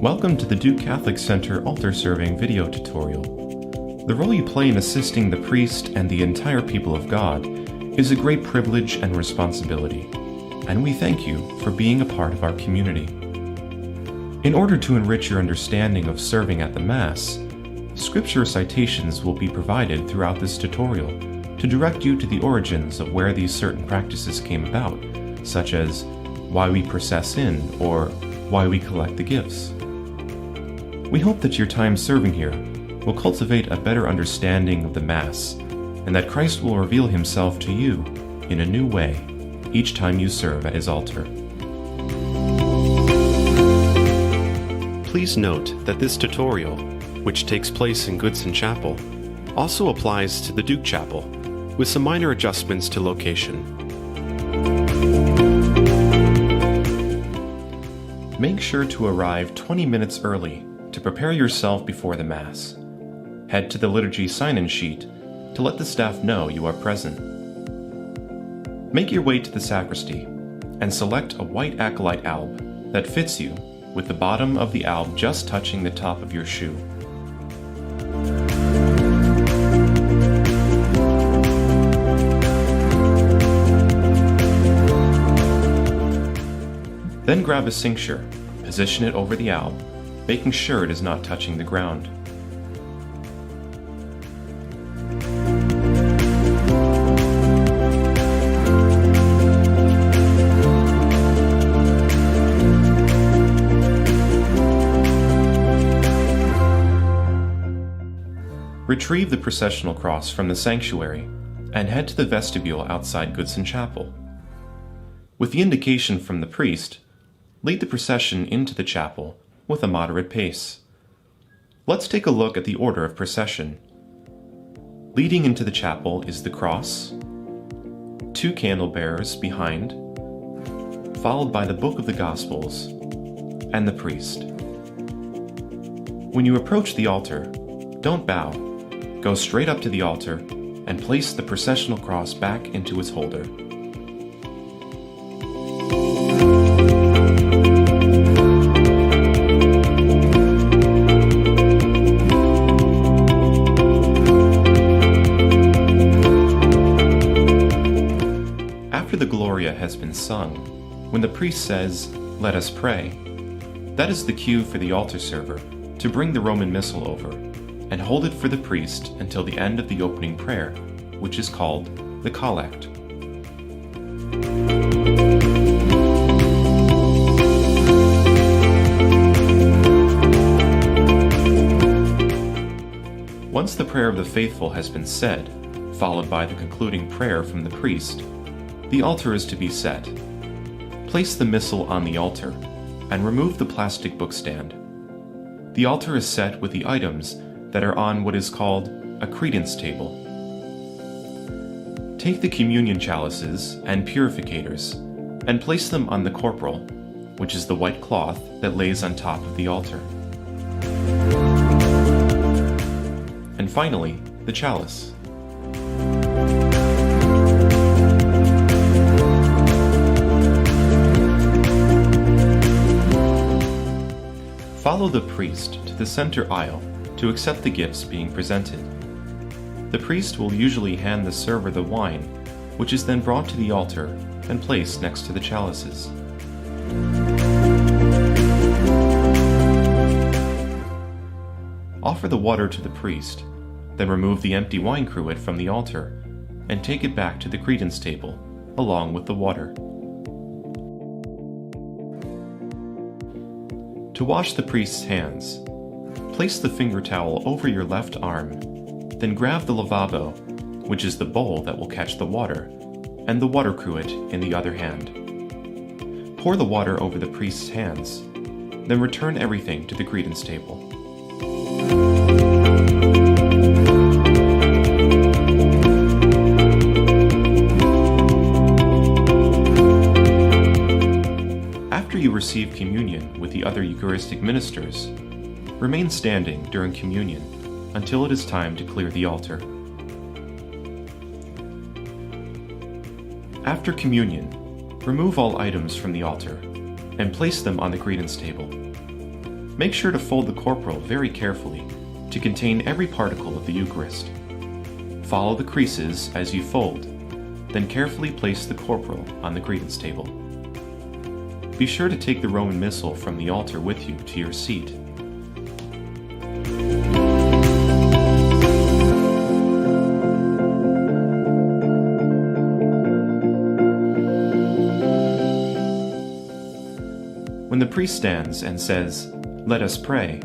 Welcome to the Duke Catholic Center altar serving video tutorial. The role you play in assisting the priest and the entire people of God is a great privilege and responsibility, and we thank you for being a part of our community. In order to enrich your understanding of serving at the Mass, scripture citations will be provided throughout this tutorial to direct you to the origins of where these certain practices came about, such as why we process in or why we collect the gifts. We hope that your time serving here will cultivate a better understanding of the Mass, and that Christ will reveal himself to you in a new way each time you serve at his altar. Please note that this tutorial, which takes place in Goodson Chapel, also applies to the Duke Chapel, with some minor adjustments to location. Make sure to arrive 20 minutes early to prepare yourself before the Mass. Head to the liturgy sign-in sheet to let the staff know you are present. Make your way to the sacristy and select a white acolyte alb that fits you, with the bottom of the alb just touching the top of your shoe. Then grab a cincture, position it over the alb, making sure it is not touching the ground. Retrieve the processional cross from the sanctuary and head to the vestibule outside Goodson Chapel. With the indication from the priest, lead the procession into the chapel with a moderate pace. Let's take a look at the order of procession. Leading into the chapel is the cross, 2 candle bearers behind, followed by the Book of the Gospels, and the priest. When you approach the altar, don't bow. Go straight up to the altar and place the processional cross back into its holder. After the Gloria has been sung, when the priest says, "Let us pray," that is the cue for the altar server to bring the Roman Missal over and hold it for the priest until the end of the opening prayer, which is called the Collect. Once the prayer of the faithful has been said, followed by the concluding prayer from the priest, the altar is to be set. Place the Missal on the altar and remove the plastic bookstand. The altar is set with the items that are on what is called a credence table. Take the communion chalices and purificators and place them on the corporal, which is the white cloth that lays on top of the altar. And finally, the chalice. Follow the priest to the center aisle to accept the gifts being presented. The priest will usually hand the server the wine, which is then brought to the altar and placed next to the chalices. Offer the water to the priest, then remove the empty wine cruet from the altar and take it back to the credence table, along with the water. To wash the priest's hands, place the finger towel over your left arm, then grab the lavabo, which is the bowl that will catch the water, and the water cruet in the other hand. Pour the water over the priest's hands, then return everything to the credence table. After you receive communion with the other Eucharistic ministers, remain standing during communion until it is time to clear the altar. After communion, remove all items from the altar and place them on the credence table. Make sure to fold the corporal very carefully to contain every particle of the Eucharist. Follow the creases as you fold, then carefully place the corporal on the credence table. Be sure to take the Roman Missal from the altar with you to your seat. When the priest stands and says, "Let us pray,"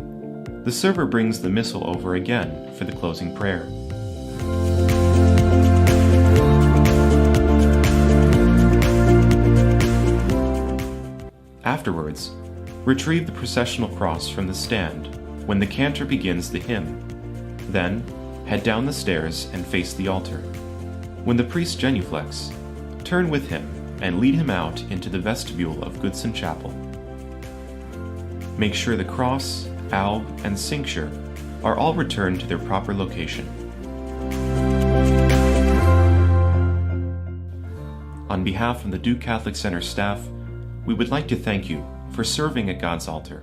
the server brings the Missal over again for the closing prayer. Afterwards, retrieve the processional cross from the stand when the cantor begins the hymn. Then, head down the stairs and face the altar. When the priest genuflects, turn with him and lead him out into the vestibule of Goodson Chapel. Make sure the cross, alb, and cincture are all returned to their proper location. On behalf of the Duke Catholic Center staff, we would like to thank you for serving at God's altar.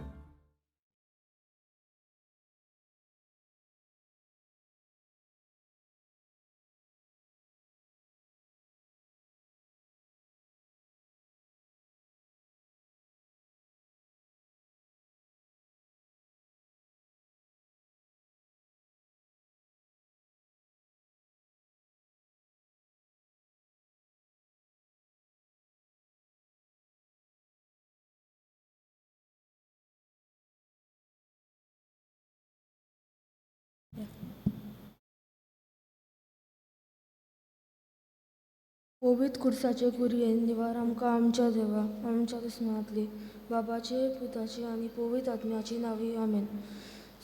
पवित्र खुर्साचे कुरयेन निवार आमकां आमच्या देवा आमच्या स्नातली बाबाचे पुताची आनी पवित्र आत्म्याची नावी आमेन.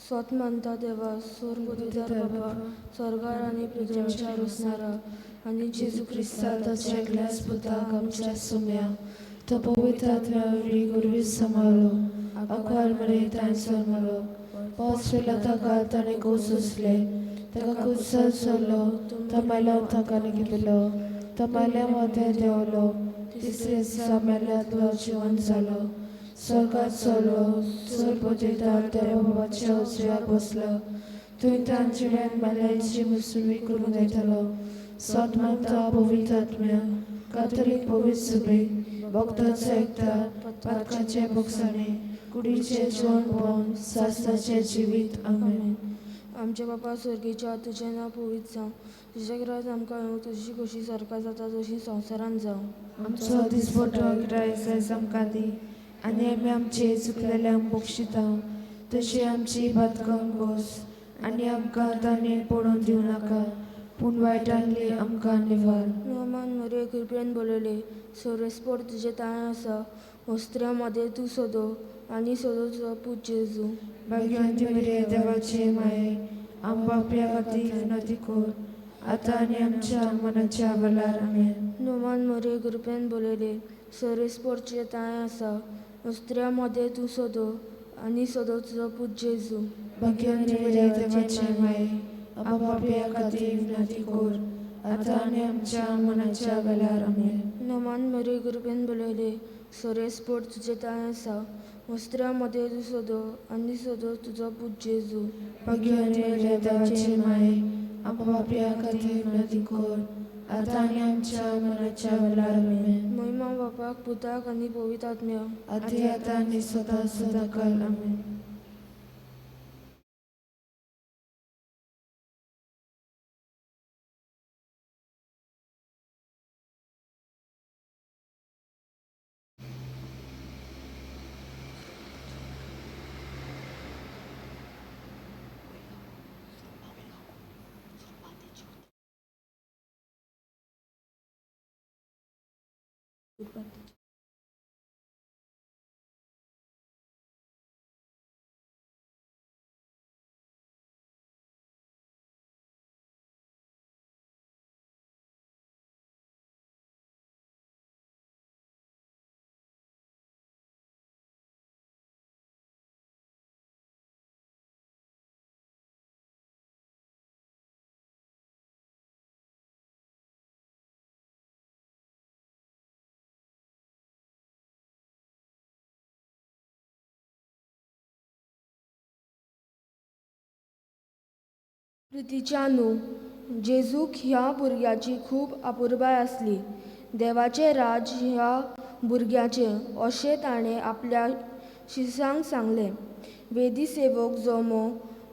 स्वत मानता देवा सोरपतीदार बाबा स्वर्गार आनी पृथ्वीच्या रुसणारा आनी जेजू क्रिस्ता ताच्या एकल्याच पुताक आमच्या सुम्या तो पवित्र आत्म्यावरी गुरवीस समालो अकवाल मरे तांचो मरो पावस पिलाता काल ताणे कोसुसले ताका कुसल सोलो तो मेलो ताका निघिलो तो मेल्या मोते देवलो तिसरे दिसा मेल्यातलो जिवन जालो स्वर्गात चलो सोरपतीदार देवा बाबाच्या उजव्यार बसलो थंय तांचे वेन मेल्यांची मुसुवी करून येतलो. स्वत मानता पवित्र आत्म्या कातोलीक पवित्र सभे भक्तांचो एकता पातकाचे भोगसाणे कुडीचे जिवन पावन सासणाचे जिवीत आमेन. आमचे बाबा स्वर्गीच्या तुझें नांव पवित्र जावं तुजे राज आमकां येवं तुजी कशी सरकार जाता तशी संवसारान जावं. आमचो दिसपट्टो आयज आमकां दी आनी आमी आमचे चुकलेल्यांक बक्षिता तशी आमची बातकांक घोस आनी आमकां ताणें पडून दिवं नाका पूण वायटांतली आमकां निवार. नोमान मरे कृपेन बोलयले सोरेस्पोर तुजे ताळें आसा वस्त्र्या मध्ये तूं सोदो आनी सोदो तुजो पूत जेजू. भाग्यवंती मरे देवाचे माये आम बापया खातीर विनंती कर आतां आनी आमच्या मनाच्या वेळार आमेन. नोमान मरे कृपेन बोलयले सोरेस्पोर तुजे ताळें आसा वस्त्र्या मध्ये तूं सोदो आनी सोदो तुजो पूत जेजू. भाग्यवंती मरे देवाचे माये आम बापया खातीर विनंती कर आतां आनी आमच्या मनाच्या वेळार आमेन. नोमान मरे कृपेन बोलयले सोरेस्पोर तुजे ताळें आसा वस्त्र्या मध्ये तूं सोदो आनी सोदो तुजो पूत जेजू. भाग्यवंती मरे देवाचे माये आम बापया खातीर विनंती कर आतां आनी आमच्या मनाच्या वेळार आमेन. महिमा बापाक पुताक आनी पवित्र आत्म्या आदी आतां आनी सदां सदांकाल आमेन. प्रितीच्या न्हू जेजूक ह्या भुरग्याची खूब आपुरबाय आसली. देवाचें राज ह्या भुरग्याचें अशें ताणें आपल्या शिसांक सांगलें. वेदी सेवक जमो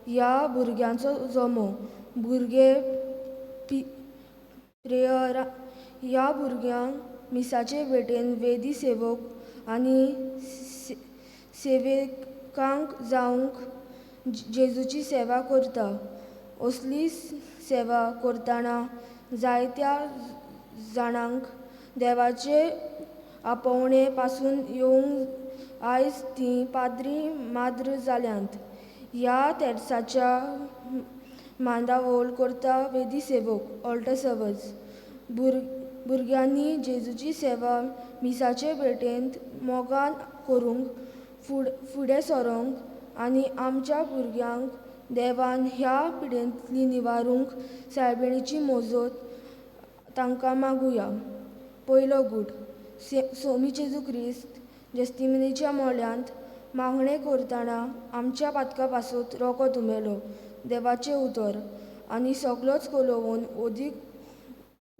ह्या भुरग्यांचो जमो भुरगे प्रेयरा ह्या भुरग्यांक मिसाचे भेटेन वेदी सेवक आनी सेवेकांक जावंक जेजूची सेवा करता. असली सेवा करतना जायत्या जाणांक देवाचे आपोवणे पासून येवंक आयज तीं पाद्री माद्र जाल्यांत. ह्या तेर्साच्या मांडावळ करता वेदी सेवक ऑल्टर सर्वर्स. भुरग्यांनी जेजूची सेवा मिसाचे भेटेंत मोगान करूंक फुडें सरोंक आनी आमच्या भुरग्यांक देवान ह्या पिडेंतली निवारूंक सायबिणीची मोजत तांकां मागुया. पयलो गूट सोमी जेजू क्रिस्त जेस्तिमनीच्या मोल्यांत मागणें करतना आमच्या पातका पासत रोको तुंबेलो. देवाचें उतर आनी सगळोच कलोवून ओदीक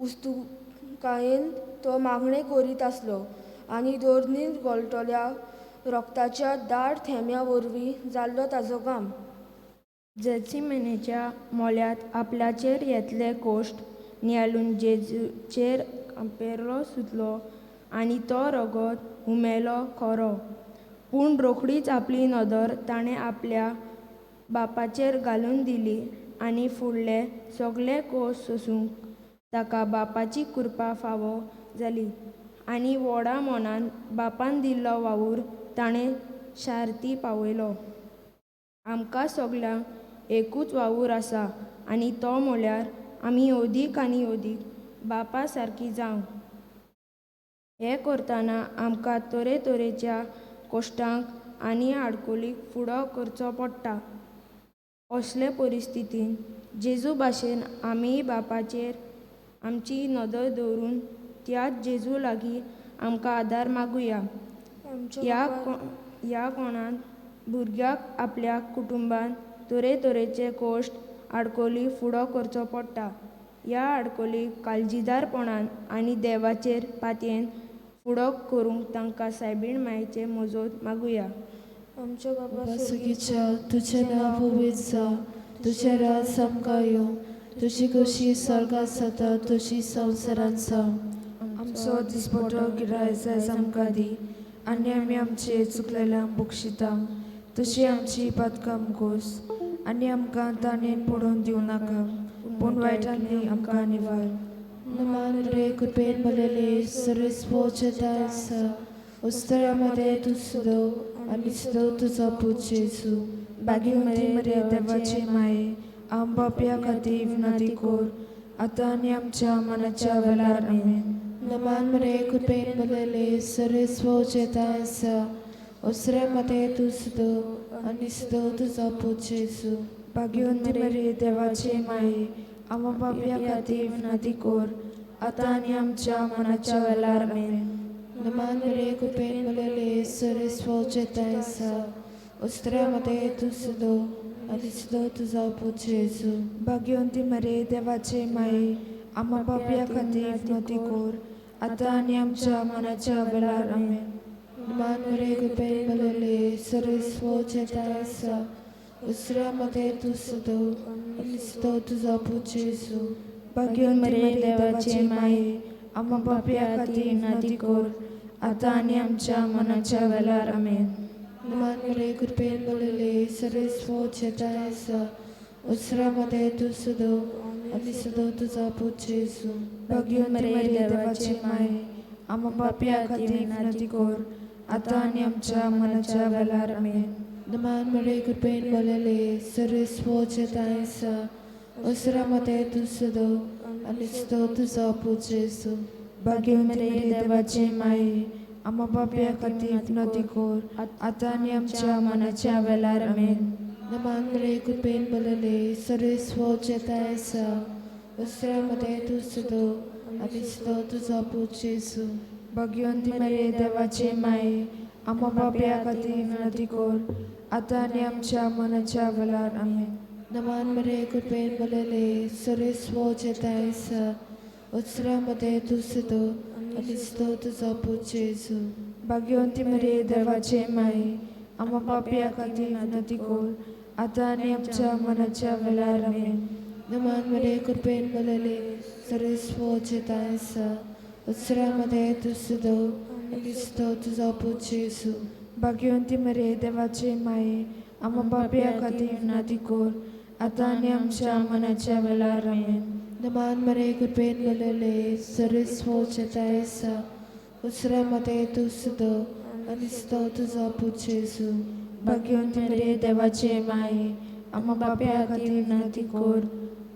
उस्तुकायेन तो मागणें करीत आसलो आनी दोरनीर घोळटोल्या रोगताच्या दाट थेंब्या वरवीं जाल्लो ताजो घाम. जेस्तिमनीच्या मोल्यांत आपल्याचेर येतले कोश्ट नियाळून जेजूचेर पेरो सुटलो आनी तो रगत हुमेलो खरो. पूण रोखडीच आपली नदर ताणें आपल्या बापाचेर घालून दिली आनी फुडले सगळे कोश्ट सोंसूंक ताका बापाची कृपा फावो जाली आनी व्हडा मोनान बापान दिल्लो वावूर ताणें शार्ती पावयलो. आमकां सगळ्यांक एकूच वावूर आसा आनी तो म्हळ्यार आमी ओदीक आनी ओदीक बापा सारकीं जावंक. हें करतना आमकां तरेतरेच्या कोश्टांक आनी आडकोलीक फुडो करचो पडटा. असले परिस्थितींत जेजू भाशेन आमीय बापाचेर आमची नदर दवरून त्याच जेजू लागीं आमकां आदार मागुया. ह्या कोणान भुरग्याक आपल्या कुटुंबान तरेतरेचे कोश्ट आडकोली फुडो करचो पडटा. ह्या आडकोलीक काळजीदारपणान आनी देवाचेर पातयेन फुडो करूंक तांकां सायबीण मायेचें मोजत मागुया. आमच्या बाबा सुगीच्या तुजें नांव पवित्र जावं, तुजें राज आमकां येवं, तुजी कशी स्वर्गांत जाता तशी संवसारांत जावं. आमचो दिसपटो गिरायक आयज आमकां दी आनी आमी आमचे चुकलेल्यांक बक्षिता तशी आमची पातकां मुगोस आनी आमकां ताणेन पडोवन दिवं नाका पूण वायटांतली आमकां निवार. नमान रे कृपेन भरलेले सर्वेस्व जेताय आसा उस्तरामध्ये तूं सुदो आनी सुदो तुजो पूत जेजू. भाग्यवंती मरे देवाचे माये आम बापया खातीर विनंती कोर आतां आनी आमच्या मनाच्या वेळार आमेन. नमान मरे कृपेन भरलेले सर्वेस्व जेताय आसा उस्तरामध्ये तूं सुदो आनी सुदो तुजो पूत जेजू. भाग्यवंती मरे देवाचे माये आम बापया खातीर विनंती कोर आतां आनी आमच्या मनाच्या वेळार आमेन. नमान मरे कृपेन भरलेले सर्वेस्व जेताय आसा उस्तरामध्ये तूं सुदो आनी सुदो तुजो पूत जेजू. भाग्यवंती मरे देवाचे माये आम बापया खातीर विनंती कोर आतां आनी आमच्या मनाच्या वेळार आमेन. नमान मरे कृपेन भरलेले सर्वेस्व जेताय आसा उस्तरामध्ये तूं सुदो आनी सुदो तुजो पूत जेजू. भाग्यवंती मरे देवाचे माये आम बापया खातीर विनंती कोर आतां आनी आमच्या मनाच्या वेळार आमेन. नमान मरे कृपेन भरलेले सर्वेस्व जेताय आसा उस्तरामध्ये तूं सुदो आनी सुदो तुजो पूत जेजू. भाग्यवंती मरे देवाचे माये आम बापया खातीर विनंती कोर आतां आनी आमच्या मनाच्या वेळार आमेन. नमान मरे कृपेन भरलेले सर्वेस्व जेताय आसा उस्तरामध्ये तूं सुदो आनी सुदो तुजो पूत जेजू. भाग्यवंती मरे देवाचे माये आम बापया खातीर विनंती कोर आतां आनी आमच्या मनाच्या वेळार आमेन. नमान मरे कृपेन भरलेले सर्वेस्व जेताय आसा उस्तरामध्ये तूं सुदो आनी सुदो तुजो पूत जेजू. भाग्यवंती मरे देवाचे माये आम बापया खातीर विनंती कोर आतां आनी आमच्या मनाच्या वेळार आमेन. नमान मरे कृपेन बलले सर्वेस्व चेतायसा उत्सरामध्ये तू सदो आणि सदो तुझा पूज येसू भाग्यवंती मरे देवाचे माई आम्हा पापिया खातीर विनंती कर आता आणि आमच्या मनाच्या वेळार आमेन नमान मरे कृपेन बलले सर्वेस्व चेतायसा उत्सरामध्ये तू सदो आणि सदो तुझा पूज येसू भाग्यवंती मरे देवाचे माई आम्हा पापिया खातीर विनंती कर आता आणि आमच्या मनाच्या वेळार आमेन नमान मरे कृपेन बलले सर्वेस्व चेतायसा उत्सरामध्ये तू सदो आणि सदो तुझा पूज येसू भाग्यवंती मरे देवाचे माई आम्हा पापिया खातीर विनंती कर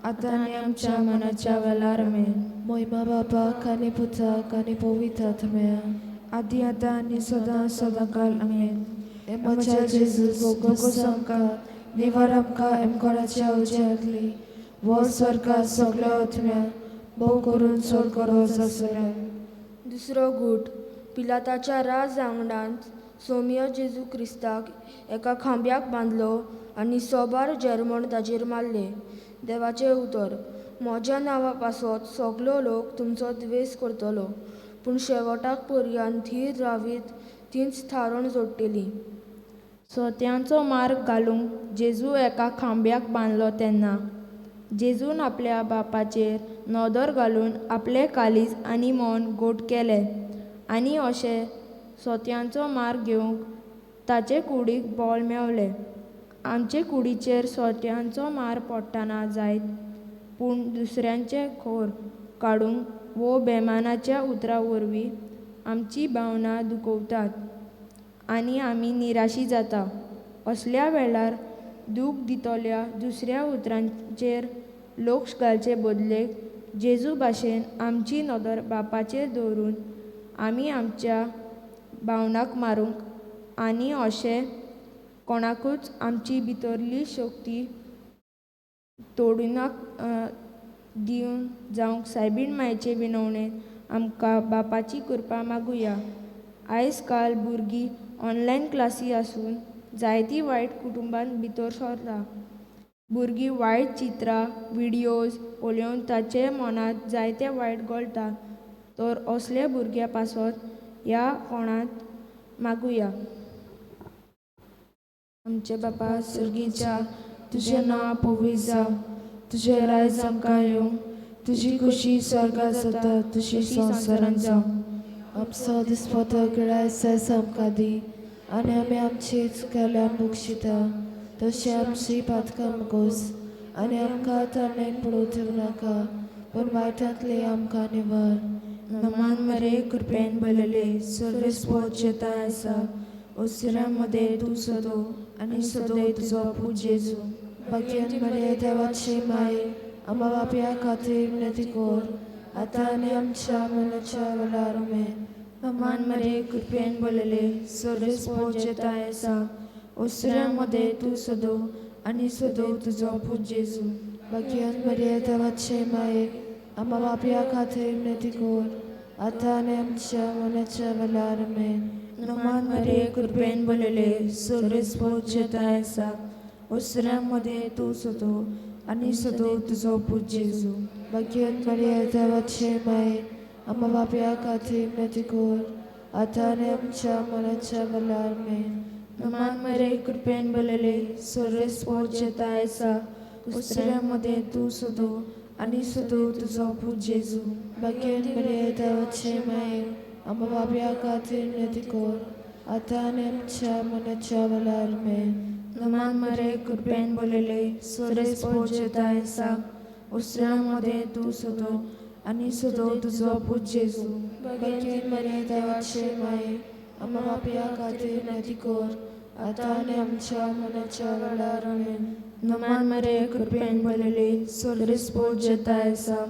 आता आणि आमच्या मनाच्या वेळार आमेन मोहिमा बापाक आनी पुताक आनी पवित्र आत्म्याक आदी आतां आनी सदां सदांकाल आमेन एमाच्या जेजूस बोगोस आमकां निवार आमकां एमकोराच्या उज्यांतली वर स्वर्गात सगळ्या आत्म्याक भोव करून सोड करो जासले दुसरो गूट पिलाताच्या राज आंगणांत सोमियो जेजू क्रिस्ताक एका खांब्याक बांदलो आनी सोबार जर्मण ताजेर मारले. देवाचें उतर, म्हज्या नांवा पासत सगलो लोक तुमचो द्वेस करतलो, पूण शेवटाक पर्यंत धीर रावीत तींच थारोन जोडटली. सोत्यांचो मार्ग घालूंक जेजू एका खांब्याक बांदलो तेन्ना जेजून आपल्या बापाचेर नदर घालून आपले कालीज आनी मन गोट केले आनी अशें सोत्यांचो मार्ग घेवंक ताचे कुडीक बोल मेवले. आमचे कुडीचेर सोत्यांचो मार पडटना जायत, पूण दुसऱ्यांचे खोर काडूंक वो बेमानाच्या उतरां वरवीं आमची भावना दुखोवतात आनी आमी निराशी जाता. असल्या वेळार दूख दितल्या दुसऱ्या उतरांचेर लोक घालचे बदलेक जेजू भाशेन आमची नदर बापाचेर दवरून आमी आमच्या भावनाक मारूंक आनी अशें कोणाकूच आमची भितरली शक्ती तोडूनाक दिवन जावंक सायबीण मायेचे विनवणेंत आमकां बापाची कृपा मागुया. आयज काल भुरगीं ऑनलायन क्लासी आसून जायतीं वायट कुटुंबांत भितर सरता. भुरगीं वायट चित्रां व्हिडियोज पळोवन ताचे मनांत जायते वायट गळटा. तर असल्या भुरग्यां पासत ह्या कोणांत मागुया. आमचे बापा सर्गीच्या, तुजें नांव पवित्र जावं, तुजें रायज आमकां येवं, तुजी खुशी स्वर्गांत जाता तशी संवसारांत जावं. आमचो दिसपतो गिरायस आमकां दी आनी आमी आमची चुकल्ल्यान बक्षिता तशी आमची पातकां मुगोस आनी आमकां तरणेन पडूं दिवं नाका, पूण वायटांतली आमकां निवार. नमान मरे कृपेन बलले सर्वेस्व चेताय आसा, ओसिरांमध्ये तूं सदो आनी सदो तुजो पूज जेजू. भाग्यवंत मरे देवाची माय आम्हा बापया खातीर विनंती कर आतां आनी आमच्या मनाच्या वेळार आमेन. नमान मरे कृपेन बलले सर्वेस्व चेताय आसा, ओसिरांमध्ये तूं सदो आनी सदो तुजो पूज जेजू. भाग्यवंत मरे देवाची माय आम्हा बापया खातीर विनंती कर आतां आनी आमच्या मनाच्या वेळार आमेन. नमान मरे कृपेन बलले सर्वेस्व चेताय आसा, ओसिरांमध्ये तूं सदो आनी सदो तुजो पूज जेजू. भाग्यवंत मरे देवाची माय आम्हा बापया खातीर विनंती कर आतां आनी आमच्या मनाच्या वेळार आमेन. नमान मरे कृपेन बलले सर्वेस्व चेताय आसा, ओसिरांमध्ये तूं सदो आनी सदो तुजो पूज जेजू. भाग्यवंत मरे देवाची माय आम्हा बापया खातीर विनंती कर आतां आनी आमच्या मनाच्या वेळार आमेन. नमान मरे कृपेन बलले सर्वेस्व चेताय आसा, ओसिरांमध्ये तूं सदो आनी सदो तुजो पूज जेजू. भाग्यवंत मरे देवाची माय आम्हा बापया खातीर विनंती कर आतां आनी आमच्या मनाच्या वेळार आमेन. नमान मरे कृपेन बलले सर्वेस्व चेताय आसा,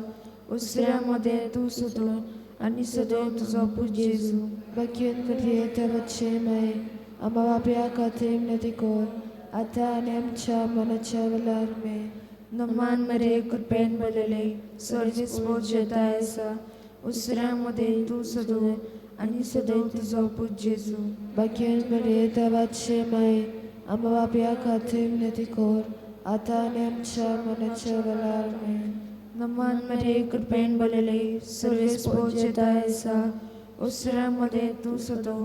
ओसिरांमध्ये तूं सदो आनी सदो तुजो पूज जेजू. भाग्यवंत मरे देवाची माय आम्हा बापया खातीर विनंती कर आतां आनी आमच्या मनाच्या वेळार आमेन. नमान मरे कृपेन बलले सर्वेस्व चेताय आसा, ओसिरांमध्ये तूं सदो आनी सदो तुजो पूज जेजू. भाग्यवंत मरे देवाची माय आम्हा बापया खातीर विनंती कर आता आणि आमच्या मनाच्या वेळार आमेन. नमान मरे कृपेन भरलेले सर्वेस पोचता ऐसा उसरामध्ये तू सदो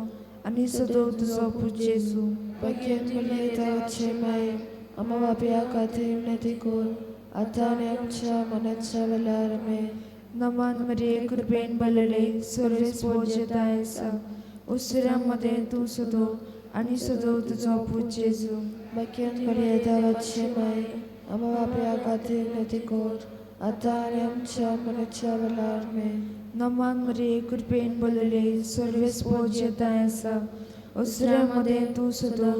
आणि सदो तुझो पूज येसू. भाग्यवान मुले देवाचे माये आम्हा बापया खातीर विनंती कर आता आणि आमच्या मनाच्या वेळार आमेन. नमान मरे कृपेन भरलेले सर्वेस पोचता ऐसा उसरामध्ये तू सदो आणि सदो तुझो पूज येसू. भाग्यवान मुले देवाचे माये आम्हा बापया खातीर विनंती कर आता आणि आमच्या मनाच्या वेळार आमेन. नमान मरे कृपेन भरलेले सर्वेस पोचता ऐसा उसरामध्ये तू सदो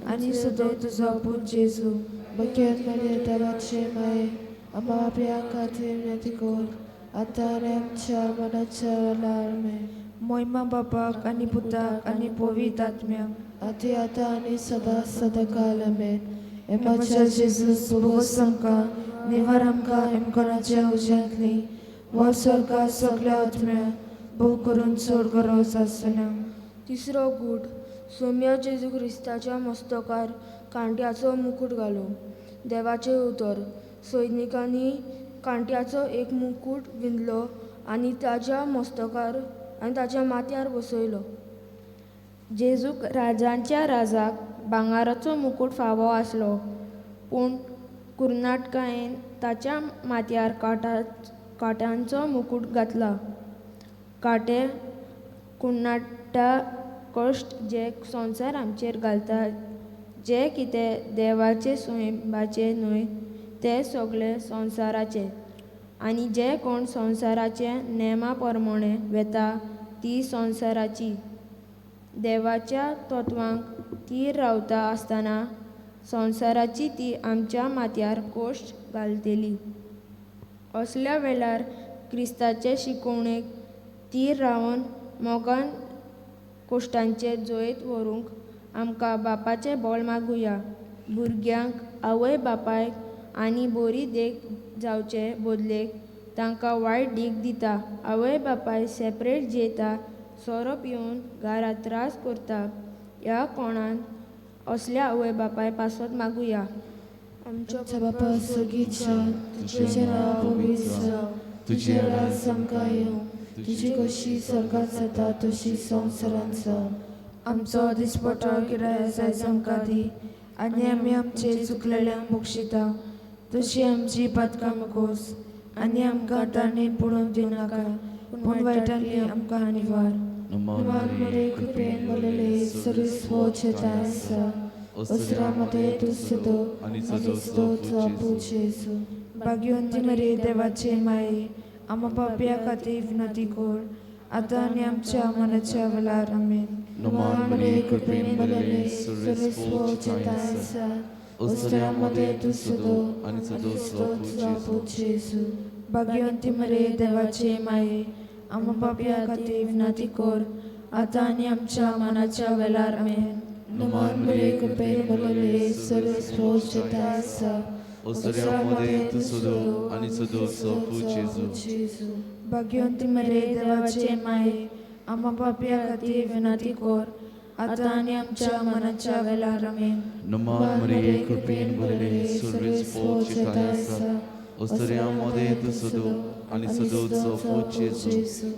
आणि सदो तुझो पूज येसू. भाग्यवान मुले देवाचे माये आम्हा बापया खातीर विनंती कर आता आणि आमच्या मनाच्या वेळार आमेन. महिमा बापाक आणि पुताक आणि पवित्र आत्म्याक आधी आता आणि सदा सदाकाल आमेन. एमाच्या जेजूस बोस आमकां निवार आमकां एमकोनाच्या उज्यांतली वो स्वर्गा सगळ्या आत्म्या भोव करून चड गरज आसना. तिसरो गूट सोम्या जेजू क्रिस्ताच्या मस्तकार कांट्याचो मुकुट घालो. देवाचे उतर सैनिकांनी कांट्याचो एक मुकुट विणलो आनी ताच्या मस्तकार आनी ताच्या माथ्यार बसयलो. जेजूक राजांच्या राजाक भांगाराचो मुकुट फावो आसलो, पूण कर्नाटकायेन ताच्या माथ्यार कांट्यांचो मुकुट घातला. कांटे कुर्नाटा कश्ट जे संवसार आमचेर घालता, जे कितें देवाचे सोयबाचे न्हय ते सगळे संवसाराचे, आनी जे कोण संवसाराचे नेमा प्रमाणे वेता ती संवसाराची. देवाच्या तत्वांक ती रावता आसतना संवसाराची ती आमच्या माथ्यार कोश्ट घालतली. असल्या वेळार क्रिस्ताचे शिकवणेक ती रावन मोगान कोश्टांचे जैत व्हरूंक आमकां बापाचें बोल मागुया. भुरग्यांक आवय बापायक आनी बरी देख जावचे बदलेक तांकां वायट दीख दिता. आवय बापाय सेपरेट जेयता, सोरो पिवन घरात त्रास करता, ह्या कोणान असल्या आवय बापाय पासत मागुया. आमच्या बापा सगळीच्या तुझें नांव पवित्र जावं, तुजें राज आमकां येवं, तुजी कशी स्वर्गांत जाता तशी संवसारांत जावं. आमचो दिसपटो गिराय आयज आमकां दी आनी आमी आमचे चुकलेल्यांक बक्षिता तशी आमची पातकां मुकोस आनी आमकां ताणेन पडून दिवं नाका पूण वायटांतली आमकां निवार. नमान मरे कृपेन भरलेले सर्वेस पोचता ऐसा उसरामध्ये तू सदो आणि सदो तुझो पूज येसू. भाग्यवंती मरे देवाचे माये आम्हा पापया खातीर विनंती कर आता आणि आमच्या मनाच्या वेळार आमेन. नमान मरे कृपेन भरलेले सर्वेस पोचता ऐसा उसरामध्ये तू सदो आणि सदो तुझो पूज येसू. भाग्यवंती मरे देवाचे माये आम्हा पापया खातीर विनंती कर आता आणि आमच्या मनाच्या वेळार आमेन. नमान मरे कृपेन भरलेले सर्वेस पोचता ऐसा उसरामध्ये तू सदो आणि सदो तुझो पूज येसू. भाग्यवंती मरे देवाचे माये आम्हा पापया खातीर विनंती कर आता आणि आमच्या मनाच्या वेळार आमेन. नमान मरे कृपेन भरलेले सर्वेस पोचता ऐसा उसरामध्ये तू सदो आणि सदो तुझो पूज येसू.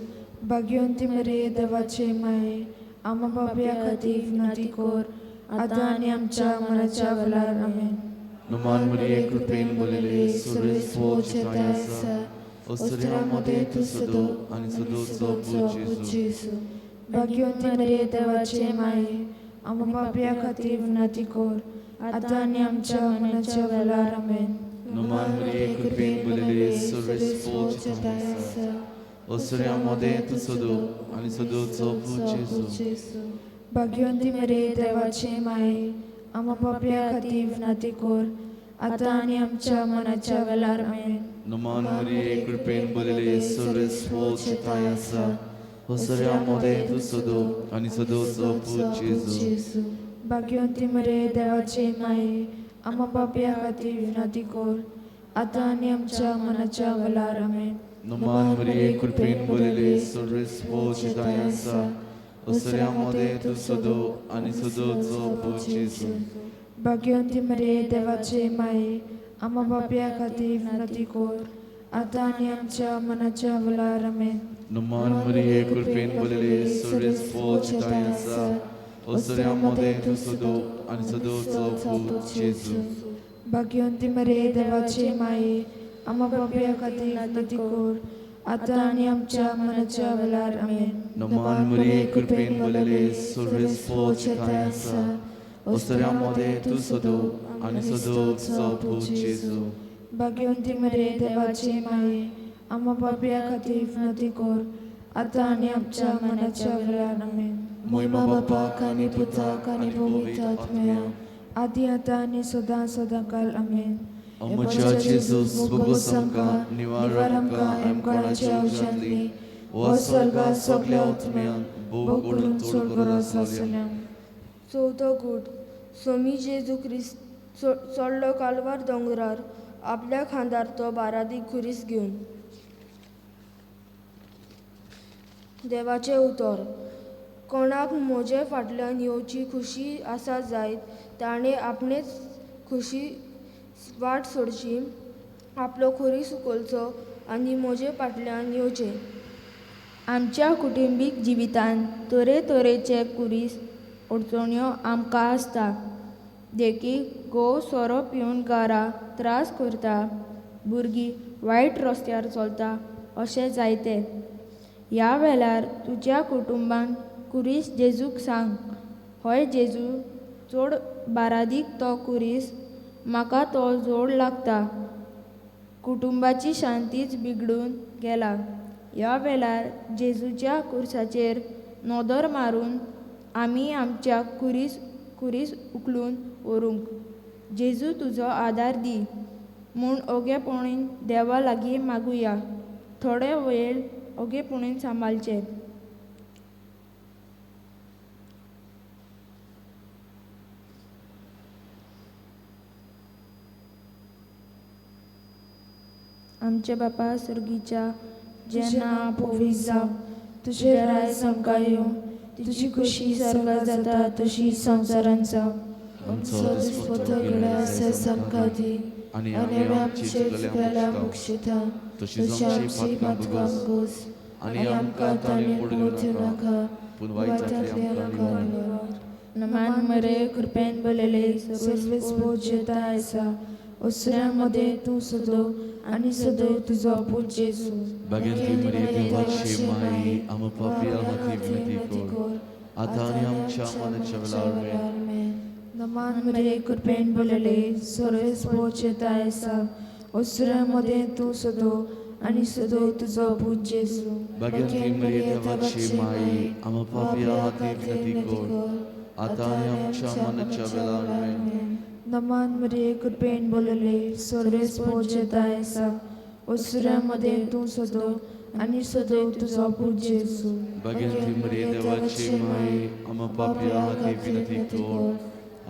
भाग्यवंती मरे देवाचे माये आम्हा पापया खातीर विनंती कर आता आणि आमच्या मनाच्या वेळार आमेन. नमान मरे कृपेन भरलेले सर्वेस पोचता ऐसा उसरामध्ये तू सदो आणि सदो तुझो पूज येसू. भाग्यवंती मरे देवाचे माये आम्हा पापया खातीर विनंती कर आता आणि आमच्या मनाच्या वेळार आमेन. नमान मरे कृपेन भरलेले सर्वेस पोचता ऐसा उसरामध्ये तू सदो आणि सदो तुझो पूज येसू. भाग्यवंती मरे देवाचे माये आम्हा पापया खातीर विनंती कर आता आणि आमच्या मनाच्या वेळार आमेन. नमान मरे कृपेन भरलेले सर्वेस पोचता ऐसा उसरामध्ये तू सदो आणि सदो तुझो पूज येसू. भाग्यवंती मरे देवाचे माये आम्हा पापया खातीर विनंती कर आता आणि आमच्या मनाच्या वेळार आमेन. नमान मरे कृपेन भरलेले सर्वेस पोचता ऐसा उसरामध्ये तू सदो आणि सदो तुझो पूज येसू. भाग्यवंती मरे देवाचे माये आम्हा पापया खातीर विनंती कर आता आनी आमच्या मनाच्या वेळार आमेन. नमान मरिये कृपेन भरलेले सर्वेस पोचिताय आसा ओसऱ्यामध्ये तू सदो आणि सदोचो पूत जेजू. भाग्यवंती मरे देवाचे माये आम्हा पापया खातीर विनंती कर आता आनी आमच्या मनाच्या वेळार आमेन. नमान मरिये कृपेन भरलेले सर्वेस पोचिताय आसा ओसऱ्यामध्ये तू सदो आणि सदोचो पूत जेजू. भाग्यवंती मरे देवाचे माये आम्हा पापया खातीर विनंती कर आता आनी आमच्या मनाच्या वेळार आमेन. महिमा बापाक आनी पुताक आनी पवित्र आत्म्याक आदी आता आनी सदां सदां काल आमेन. आमच्या जेजूस भोगोस आमकां निवार आमकां एमकोणाचे औषधली व स्वर्गात सगल्या आत्म्यांक भोग करून चड बरो जाल्या. चवथो गूट सोमी जेजू क्रिस्त चडलो कालवार दोंगरार आपल्या खांदार तो बारादी खुरीस घेवन. देवाचें उतर. कोणाक म्हजे फाटल्यान येवची खुशी आसा जायत ताणें आपणेच खुशी वाट सोडची आपलो खुरीस उखलचो आनी म्हजे फाटल्यान येवचें. आमच्या कुटुंबीक जिवितांत तरेतरेचे कुरीस अडचण्यो आमकां आसता. देखीक घोव सोरो पिवन घरा त्रास करता, भुरगीं वायट रस्त्यार चलता अशें जायते. ह्या वेळार तुज्या कुटुंबान कुरीस जेजूक सांग, होय जेजू चड बारादीक तो कुरीस म्हाका तो जोड लागता. कुटुंबाची शांतीच बिगडून गेला. ह्या वेळार जेजूच्या कुर्साचेर नदर मारून आमी आमच्या कुरीस उखलून व्हरूंक. जेजू तुजो आदार दी म्हूण ओगेपणीन देवा लागीं मागुया. थोडे वेळ ओगेपणीन सांबाळचें. आमचे बापा सुर्गीच्या जेन्ना हांव पवित्र जावं तुजें राय आमकां येवं तुजी खुशी स्वर्गांत जाता तशी संवसारांत जावं. आमचो दिसपतो गिळ्यास आमकां दी आनी आनी आमचे चुकलेल्या मोक्षिता तशीच आमची पातकां घोस आनी आमकां ताणे पडूं नाका पूण वायटांतले आमकां निवार. नमान मरे कृपेन भरलेले सर्वेस पोचता आसा ओसऱ्यामध्ये तू सदो आनी सदो तुजो पूत जेजू. भाग्यवंती मरिये देवाची माई आम पापया खातीर विनंती कर आतां आनी आमच्या मनाच्या वेळार आमेन. नमान मरे कृपेन भरलेले सर्वेस पोचता आसा ओसऱ्यामध्ये तू सदो आनी सदो तुजो पूत जेजू. भाग्यवंती मरिये देवाची माई आम पापया खातीर विनंती कर आतां आनी आमच्या मनाच्या वेळार आमेन. नमान मरे कृपेन भरलेले सर्वेस पोचता आसा ओसऱ्यामध्ये तू सदो आनी सदो तुजो पूत जेजू. भाग्यवंती मरिये देवाची माई आम पापया खातीर विनंती कर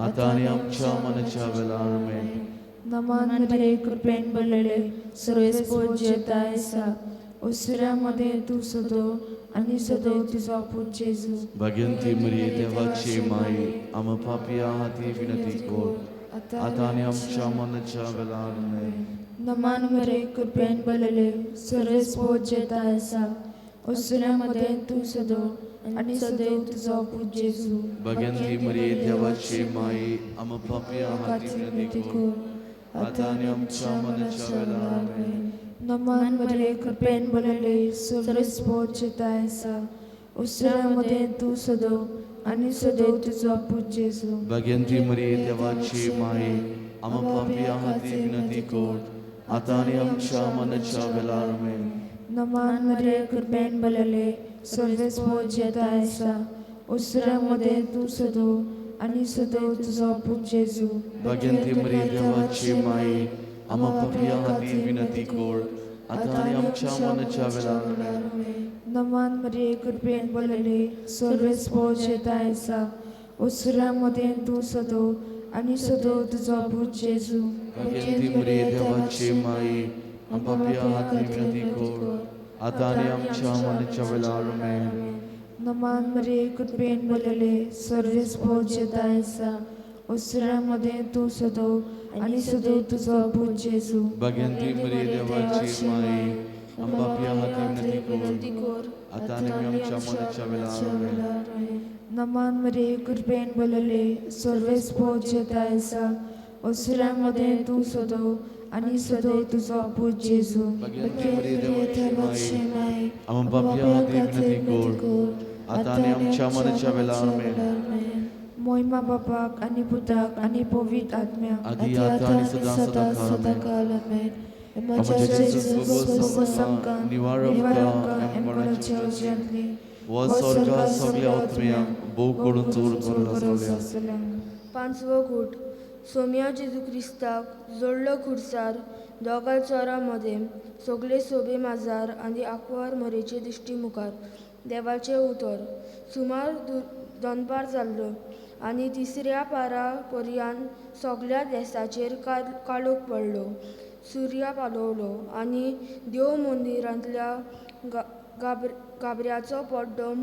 आतां आनी आमच्या मनाच्या वेळार आमेन. नमान मरे कृपेन भरलेले सर्वेस पोचता आसा ओसऱ्यामध्ये तू सदो आनी सदो तुजो पूत जेजू. भाग्यवंती मरिये देवाची माई आम पापया खातीर विनंती कर आतां आनी आमच्या मनाच्या वेळार आमेन. नमान मरे कृपेन भरलेले सर्वेस पोचता आसा ओसऱ्यामध्ये तू सदो आनी सदो तुजो पूत जेजू. भाग्यवंती मरिये देवाची माई आम पापया खातीर विनंती कर आतां आनी आमच्या मनाच्या वेळार आमेन. नमान मरे कृपेन भरलेले सर्वेस पोचता आसा ओसऱ्यामध्ये तू सदो आनी सदो तुजो पूत जेजू. भाग्यवंती मरिये देवाची माई आम पापया खातीर विनंती कर आतां आनी आमच्या मनाच्या वेळार आमेन. नमान मरे कृपेन भरलेले सर्वेस पोचता आसा ओसऱ्यामध्ये तू सदो आनी सदो तुजो पूत जेजू. भाग्यवंती मरिये देवाची माई आम पापया खातीर विनंती कर आतां आनी आमच्या मनाच्या वेळार आमेन. नमान मरे कृपेन भरलेले सर्वेस पोचता आसा ओसऱ्यामध्ये तू सदो आनी सदो तुजो पूत जेजू. भाग्यवंती मरिये देवाची माई आम पापया खातीर विनंती कर आतां आनी आमच्या मनाच्या वेळार आमेन. नमान मरे कृपेन भरलेले सर्वेस पोचता आसा ओसऱ्यामध्ये तू सदव आणि सदव तुझो पूत जेजू भाग्यवंती मरिये देवाची माई आमच्या हाती विनंती कर आता आणि आमच्या मरणाच्या वेळार नमान मरे कृपेन बोलले सर्वेस पोच जेतायसा ओसऱ्यामध्ये तू सदव आणि सदव तुझो पूत जेजू भाग्यवंती मरिये देवाची माई आमच्या हाती विनंती कर आता आणि आमच्या मरणाच्या वेळार आमेन. मोहिमा बापाक आणि पुताक आणि पवित्र आत्म्याक आदी आता आणि सदा सदा काल आमेन. आमच्या जेजू संका निवारक एमकोणाची औषधली व स्वर्गा सगळ्या आत्म्यांक भोग करून चोर असल्या. पांचवो कूट सोम्या जेजू क्रिस्ताक जोडलो खुर्सार दोगाल चोरामध्ये सगळे सोबे माजार आनी आंकवार मरेचे दिश्टी मुखार देवाचे उतर सुमार दनपार जाल्लो आनी तिसऱ्या पारा पर्यान सगळ्या देशाचेर काळोख पडलो. सूर्य पालवलो आनी देव मंदिरांतल्या गाबऱ्याचो पड्डो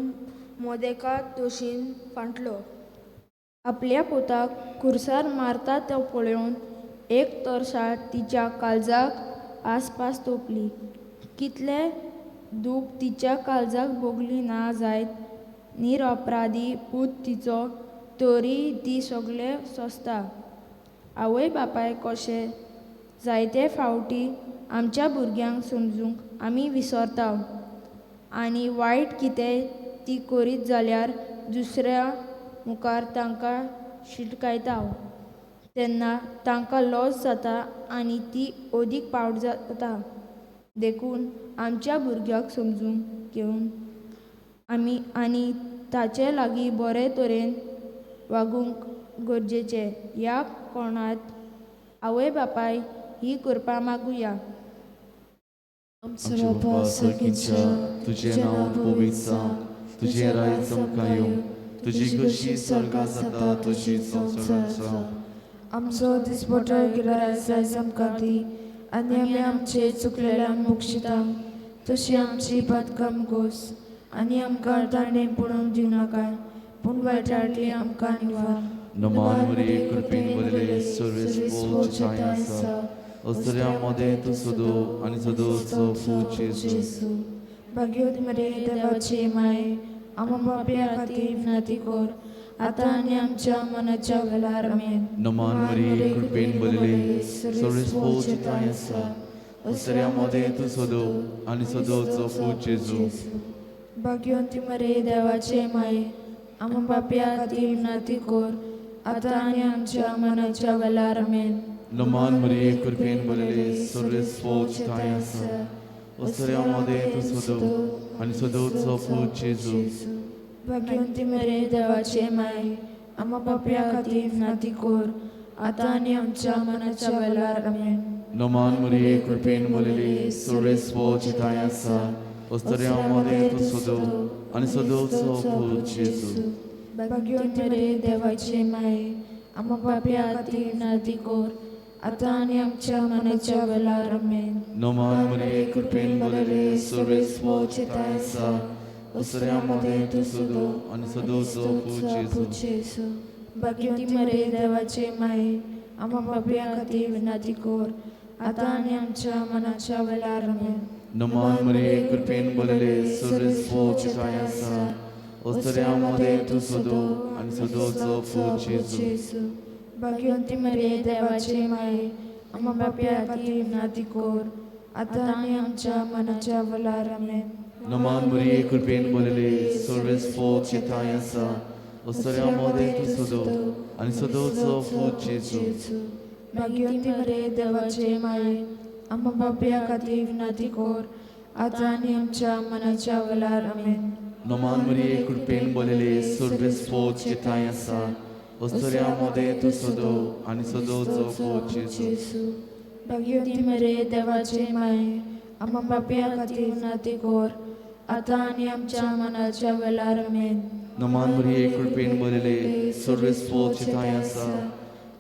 मोदेका तोशीन फांटलो. आपल्या पुताक खुर्सार मारता तो पळोवन एक तरसाळ तिच्या काळजाक आसपास तोपली. कितले दूख तिच्या काळजाक भोगली ना जायत निरअपराधी पूत तिचो तरी ती सगळे सोंसता. आवय बापाय कशें जायते फावटी आमच्या भुरग्यांक समजूंक आमी विसरता आनी वायट कितेंय ती करीत जाल्यार दुसऱ्या मुखार तांकां शिटकायता तेन्ना तांकां लॉस जाता आनी ती ओदीक पावट जाता. देखून आमच्या भुरग्याक समजून घेवन आमी आनी ताचे लागीं बरे तरेन वागूंक गरजेचें. ह्या कोणात आवय बापाय ही करपा मागुया. आमचे बापा सगळींच्या तुझें नांव पवित्र जावं, तुझें राय चमकां येवं, तुजी कशी स्वर्गांत जाता तशी संवसारांत जावं. आमचो दिसपटो गिराय जाय आमकां दी आनी आमी आमचे चुकलेल्यांक बक्षिता तशी आमची बदकाम घोस आनी आमकां ताणें पडूंक दिवं नाका पूण वायटांतली आमकां निवार. नमान मरिये कृपेन भरले सर्वेस पोच आसा ओसऱ्यामध्ये तू सदो आणि सदोचो पूत जेजू. भाग्यवती मरे देवाची माय आमच्या बापया खातीर विनंती कर आता आनी आमच्या मनाच्या वेळार आमेन. नमान मरिये कृपेन भरले सर्वेस पोच आसा ओसऱ्यामध्ये तू सदो आणि सदोचो पूत जेजू. भाग्यवती मरे देवाचे माय आमच्या बापया खातीर विनंती कर आता आनी आमच्या मनाच्या वेळार आमेन. नमान मरिये कृपेन भरले सर्वेस पोच आसा ओसऱ्यामध्ये तू सदो आणि सदोचो पूत जेजू. भाग्यवती मरे देवाचे माय आमच्या बापया खातीर विनंती कर आता आनी आमच्या मनाच्या वेळार आमेन. नमान मरिये कृपेन भरले सर्वेस पोच आसा ओसऱ्यामध्ये तू सदो आणि सदोचो पूत जेजू. भाग्यवती मरे देवाचे माय आमच्या बापया खातीर विनंती कर आता आनी आमच्या मनाच्या वेळार आमेन. नमान मरिये कृपेन भरले सर्वेस पोच आसा ओसऱ्यामध्ये तू सदो आणि सदोचो पूत जेजू. भाग्यवती मरे देवाचे माय आमच्या बापया खातीर विनंती कर आता आनी आमच्या मनाच्या वेळार आमेन. नमान मरिये कृपेन भरले सर्वेस पोच आसा ओसऱ्यामध्ये तू सदो आणि सदोचो पूत जेजू. भाग्यवती मरे देवाचे माय आमच्या बापया खातीर विनंती कर आता आनी आमच्या मनाच्या वेळार आमेन. नमान मरिये कृपेन भरले सर्वेस पोच आसा ओसऱ्यामध्ये तू सदो आणि सदोचो पूत जेजू. भाग्यवती मरे देवाचे माय आमच्या बापया खातीर विनंती कर आता आनी आमच्या मनाच्या वेळार आमेन. नमान मरिये कृपेन भरले सर्वेस पोच आसा ओसऱ्यामध्ये तू सदो आणि सदोचो पूत जेजू. भाग्यवती मरे देवाचे माय आमच्या बापया खातीर विनंती कर आता आनी आमच्या मनाच्या वेळार आमेन. नमान मरिये कृपेन भरले सर्वेस पोच आसा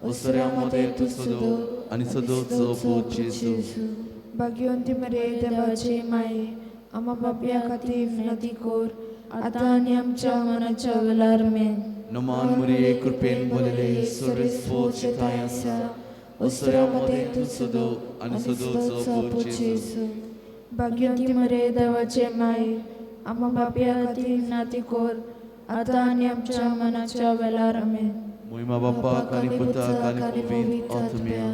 ओसऱ्यामध्ये तू सदो आणि सदोचो पूत जेजू. भाग्यवती मरे देवाचे माय आमच्या बापया खातीर विनंती कर आता आनी आमच्या मनाच्या वेळार आमेन. नमान मुरिये कृपेन भरलेले सर्वेस्फोर चिताय आसा ओसऱ्यामध्ये तू सदो आणि सदोचो पूर जेजू भाग्यवंती मरे देवाचे माये आम्हा बापया खातीर नाती कोर आता आणि आमच्या मनाच्या वेळार आमेन. मोहिमा बापाक आणि पुताक आणि पवित्र आत्म्या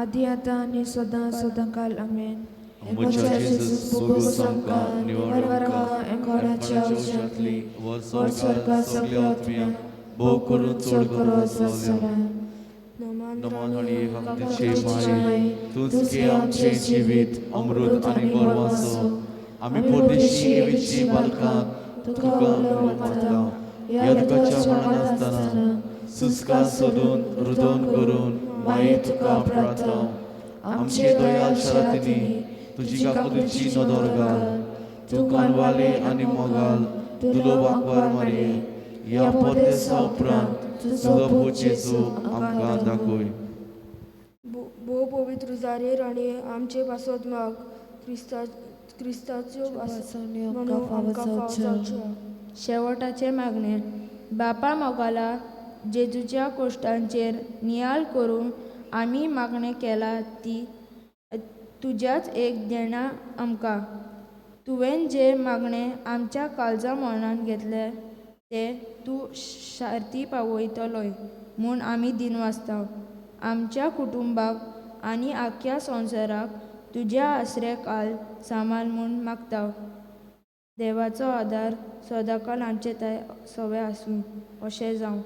आदी आता आणि सदां सदां काल आमेन. आमच्या जेजूस बोगोस आमकां निवार आमकां एमकोणाच्या औषधांतली वर स्वर्गांत सगळ्या आत्म्या भोव करून चड करो जाला. नमान आणि हक्काचे माये तुझके आमचे जिवीत अमृत आणि बरवासो आम्ही परदेशी येवीची बालकांक तुका मारता या दुखाच्या मरणांत आसतना सुस्का सोडून रुदन करून माये तुका प्रार्थना आमचे दयाल शरातिनी तुझी काकुदीची नदर घाल तू कानवाले आणि मोगाल तुलो वाकवार मारे या परदेसा उपरांत तुझो भोव जेजू आमकां दाखोय. भोव पवित्र जारेर आणि आमचे पासत माग क्रिस्ताच्यो म्हणून आमकां फावो जावच्यो. शेवटाचे मागणे बापा मोगाला जेजूच्या कोश्टांचेर नियाळ करून आमी मागणें केला ती तुज्याच एक देणा आमकां. तुवें जे मागणें आमच्या काळजा मनान घेतले ते तूं शार्ती पावयतलोय म्हूण आमी दिनवासता. आमच्या कुटुंबाक आनी आख्या संवसाराक तुज्या आसरेकाल सांबाळ म्हूण मागता. देवाचो आदार सदांकाल आमचे थंय सवे आसूं अशें जावं.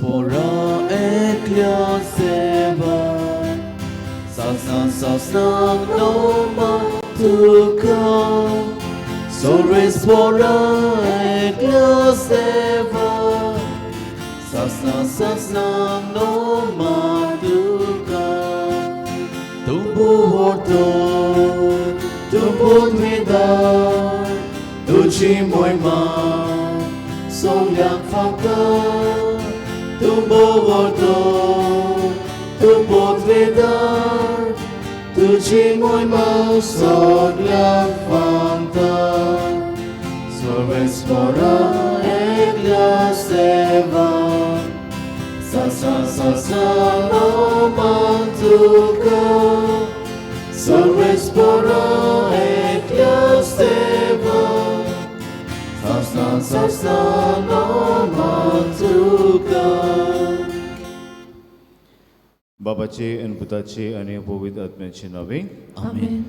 spora eklioseva Sasna noma tuka Sorry spora eklioseva Sasna noma tuka Tumbu horto Tumbu midar Tuci moima Solyang fakta Tumbo vorto Tumbo vidar Tuci moima Solyang fakta Sorves spora eglia seva Sasa no mantuka Sorves spora eglia seva Sasna no mantuka बाबाचे आणि पुताचे आणि पवित्र आत्म्याचे नावे Amen.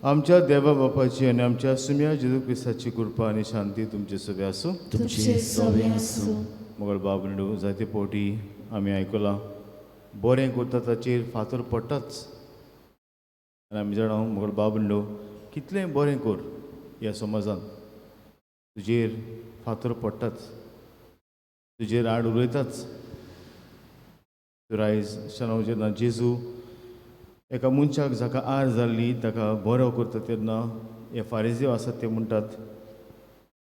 आमच्या देवा बापाची आणि आमच्या सुम्या जेजू ख्रिस्ताची कृपा आणि शांती तुमचे सगळे असो तुमचे सवे असो मोगळ बाबनडू जायते पोटी आमी आयकलां बरें करता ताचेर फातर पडटाच आनी आमी जाणा मोगळ बाबनडू कितलें बरें कर ह्या समाजांत तुजेर फातर पडटाच तुजेर आड उलयताच तर आयज शेणो जेन्ना जेजू एका मनशाक जाका आर जाल्ली ताका बरो करता तेन्ना हे फारिजीव आसात ते म्हणटात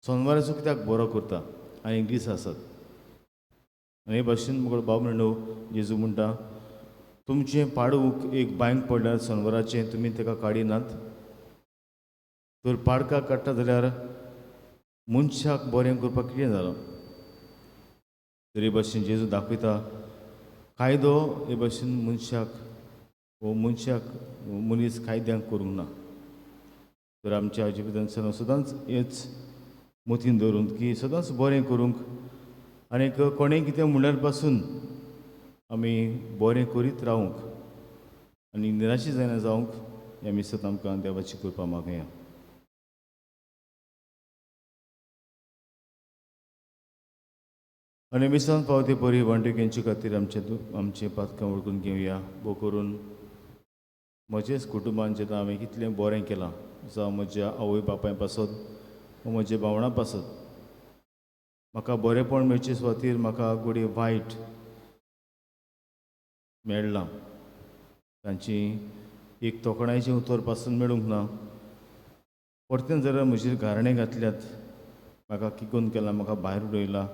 सोनवाराचो कित्याक बरो करता आनी दीस आसात आनी हे भाशेन मुगळ बाबनडू जेजू म्हणटा तुमचें पाडूक एक बांयक पडल्यार सोनवाराचें तुमी ताका काडिनात तर पाडकाक काडटा जाल्यार मनशाक बरें करपाक कितें जालां तर हे भाशेन जेजू दाखयता कायदो हे भाशेन मनशाक मनीस कायद्यांक करूंक ना तर आमच्या जिवितांत सदांच हेच मतीन दवरून की सदांच बरें करूंक आनीक कोणें कितें म्हणल्यार पासून आमी बरें करीत रावूंक आनी निराशी जायना जावंक हे आमी सदां आमकां देवाची कृपा मागया आनी मिसान पावते परी वांटेक्यांचे खातीर आमचे पातकां वळखून घेवया भोव करून म्हजेच कुटुंबान जेन्ना हांवें कितलें बरें केलां जावं म्हज्या आवय बापाय पासत वा म्हज्या भावणां पासत म्हाका बरेंपण मेळचे सुवातेर म्हाका घोडी वायट मेळ्ळां तांची एक तोखणायचें उतर पासून मेळूंक ना परतें जर म्हजेर गाराणें घातल्यात म्हाका किकून केलां म्हाका भायर उडयलां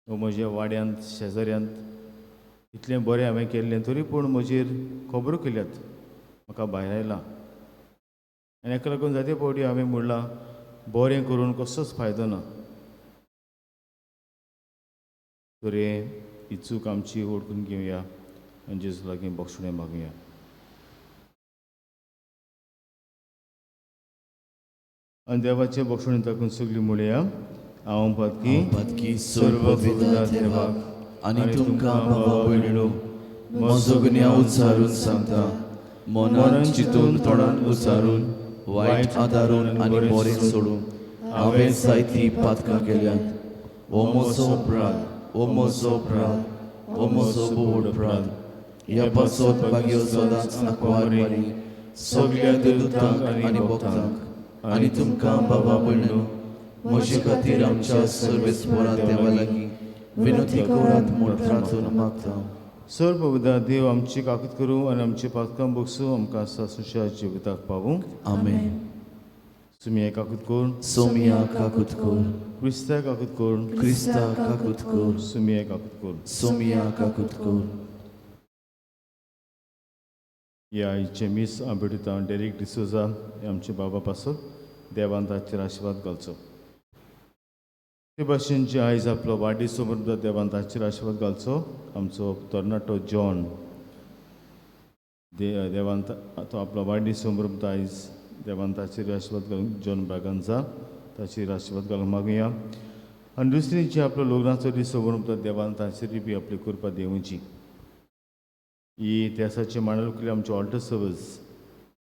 वा म्हज्या वाड्यांत शेजाऱ्यांत इतलें बरें हांवें केल्लें तरी पूण म्हजेर खबरो केल्यात म्हाका भायर आयलां आनी हेका लागून जायते फावटी हांवें म्हणलां बरें करून कसोच फायदो ना तर ही चूक आमची ओळखून घेवया आनी जेजू लागीं बक्षणें मागुया आनी देवाचे बक्षणें ताकून सगळीं म्हणया हांव पातकी सर्व विदात देवाक आनी तुमकां भावा भयणीनो म्हजो गुन्यांव उच्चारून सांगता मनान चिंतून तोंडान उच्चारून वायट आदारून आनी बरें सोडून हांवें जायतीं पातकां केल्यात हो म्हजो अपराध हो म्हजो अपराध हो म्हजो बोड अपराध ह्या पासत भाग्यो सदांच आंकवार मारी सगळ्या देवदूतांक आनी भक्तांक आनी तुमकां भावा भयणीनो म्हजे खातीर आमच्या सर्वेस्परा देवा लागीं विनंती करात म्हूण प्रार्थना मागता सर्व पवित्र देव आमची काकूत करूं आनी आमची पातकां बगसूं आमकां सासुशा जिविताक पावूंक आमेन तुमी काकूत कोर सोमिया काकूत कोर क्रिस्ता काकूत कोर क्रिस्ता काकूत कोर सुमिया काकूत कोर सोमिया काकूत कोर ह्या आयचे मीस आंबेडुता डेरिक डिसोजा हे आमचे बाबा पासत देवान ताचेर आशिर्वाद घालचो ते भाशेन जे आयज आपलो वाडदीस समोर देवान ताचेर आशिर्वाद घालचो आमचो तरणाटो जॉन देवान तो आपलो वाडदीस समोर आयज देवान ताचेर आशिर्वाद घालूंक जॉन ब्रागांजा ताचेर आशिर्वाद घालूंक मागुया आनी दुसरी जी आपलो लग्नाचो दीस समोर देवान ताचेर बी आपली कृपा देवची ही देसाचे मांडल केली आमचे ऑल्टर सर्वीस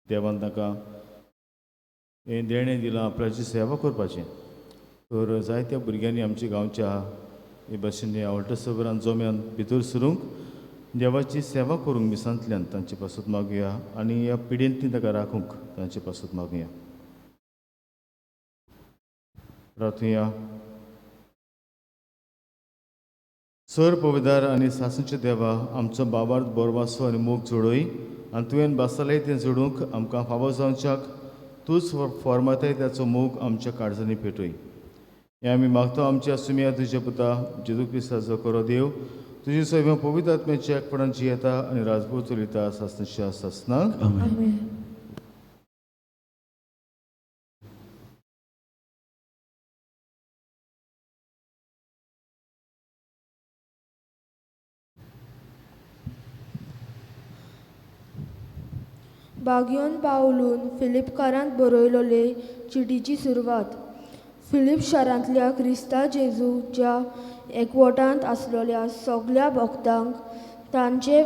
देवान ताका हें देणें दिलां आपल्याची सेवा करपाचें तर जायत्या भुरग्यांनी आमच्या गांवच्या हे भाशेन आवडटा सबरान जोम्यान भितर सरूंक देवाची सेवा करूंक मिसांतल्यान तांचे पासून मागुया आनी ह्या पिडेंतली ताका राखूंक तांचे पासून मागुया. प्रार्थुया. सर पविदार आनी सासूचे देवा, आमचो बाबार्थ बोरवासो आनी मोग जोडोय आनी तुवें बासालय तें जोडूंक आमकां फावो जावच्याक तूंच फॉर्माताय त्याचो मोग आमच्या काळजांनी पेटय. हें आमी मागता आमच्या सुम्या तुज्या पुता जेजू क्रिस्ताचो करो देव, तुजी सैम पवित्र आत्म्याच्या एकपणान जियेता आनी राजपूत चलयता सासनच्या सासनाक. आमेन. बागयोन पावलून फिलिपकारांत बरयलोले चिटीची सुरवात. फिलिप शारांतल्या क्रिस्ता जेजूच्या एकवटांत आसलेल्या सगळ्या भक्तांक तांचे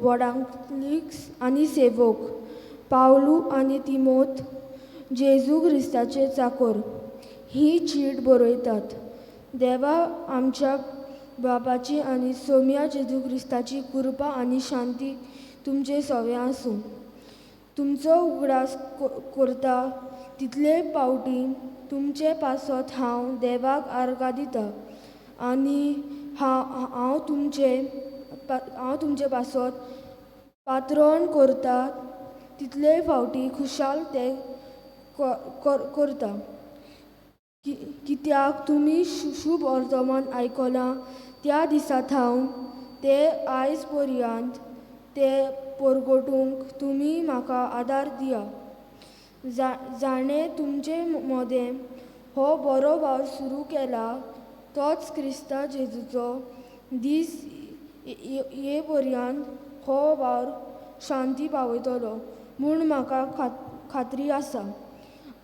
वडांकलीक आनी सेवक पावलू आनी तिमोथ जेजू क्रिस्ताचे चाकर ही चीट बरयतात. देवा आमच्या बापाची आनी सोम्या जेजू क्रिस्ताची कृपा आनी शांती तुमचे सवे आसूं. तुमचो उगडास करता तितले पावटी तुमचे पासत हांव देवाक आर्गां दिता आनी हांव तुमचे पासत पात्रण करता तितले फावटी खुशाल ते करता. कित्याक तुमी शुभ वर्तमान आयकलां त्या दिसांत हांव ते आयज पर्यंत ते परगटूंक तुमी म्हाका आदार दिया. जाणें तुमचे मदें हो बरो वावर सुरू केला तोच क्रिस्ता जेजूचो दीस ये पर्यंत हो वावर शांती पावयतलो म्हूण म्हाका खात्री आसा.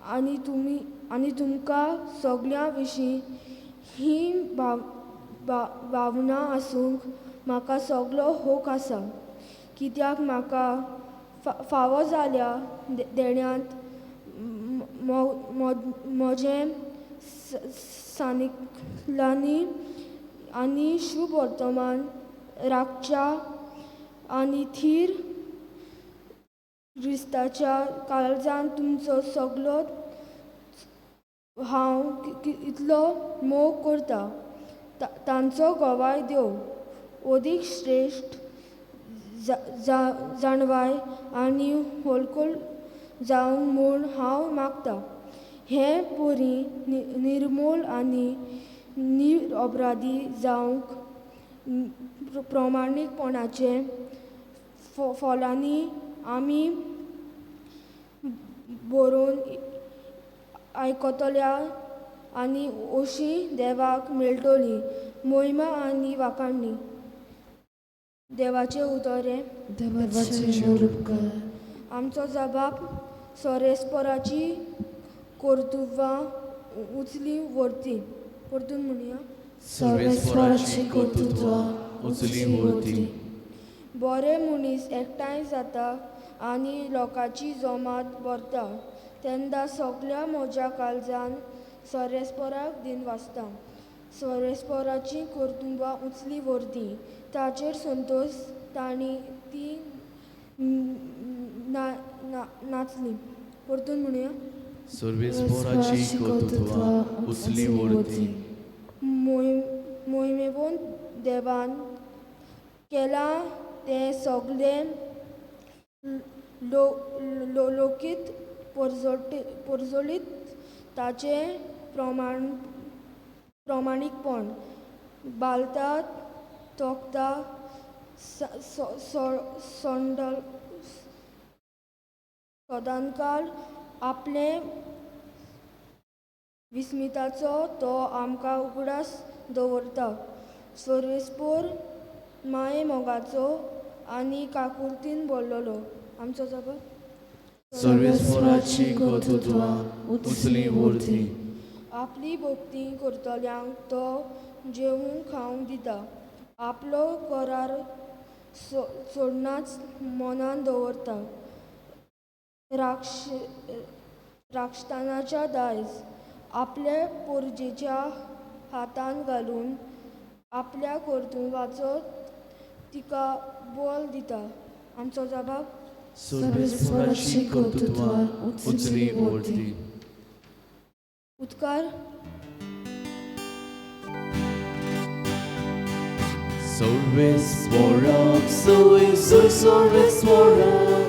आनी तुमकां सगळ्यां विशीं ही भावना आसूंक म्हाका सगळो होक आसा. कित्याक म्हाका फावो जाल्या देण्यांत म्हजें सानिकलांनी आनी शुभ वर्तमान राखच्या आनी थीर क्रिस्ताच्या काळजांत तुमचो सगळो हांव इतलो मोग करता. तांचो गोवाय देव ओदीक श्रेश्ठ जाणवाय आनी होलकोल जावंक म्हूण हांव मागतां. हे पोरी निर्मोल आनी निरअपराधी जावंक प्रमाणीकपणाचे फलांनी आमी बरोवन आयकतल्या आनी अशी देवाक मेळटली मोहिमा आनी वाखाणणी. देवाचे उतरे. आमचो जबाब सोरेस्पराची कर्तुत्वां उचली व्हरती. परतून म्हणया सर्वेस्पराची कर्तुत्वां उचली व्हरती. बरे मनीस एकठांय जाता आनी लोकांची जमात भरता तेन्ना सगळ्या म्हज्या काळजान सोरेस्पराक दिन वाचता. सोरेस्पराची कर्तुत्वां उचली व्हरती. ताचेर संतोश तांणी ती नाचली. परतून म्हणया सर्वेस्पराची कर्तुत्वां उचली व्हरती. मोहिमेवंत देवान केलां तें सगळें लोकीत परजोलीत ताचे प्रमाणीकपण बालतात तोखता सदांकाल आपले विस्मिताचो तो आमकां उगडास दवरता. सर्वेस्पर माये मोगाचो आनी काकुर्तीन भरलेलो आमचो जबाब. सर्वेस्पराची कर्तुत्वां उचली व्हरती. आपली भक्ती करतल्यांक तो जेवूंक खावंक दिता. आपलो करार सोडनाच मनान दवरता. राक्षतानाच्या दायज आपले पोरजेच्या हातान घालून आपल्या परतून वाचत तिका बोल दिता. आमचो जबाब सर्वेस्वराची कर्तृत्वां उचली व्हरती. उद्गार Sorvesvorak, soy, sorvesvorak,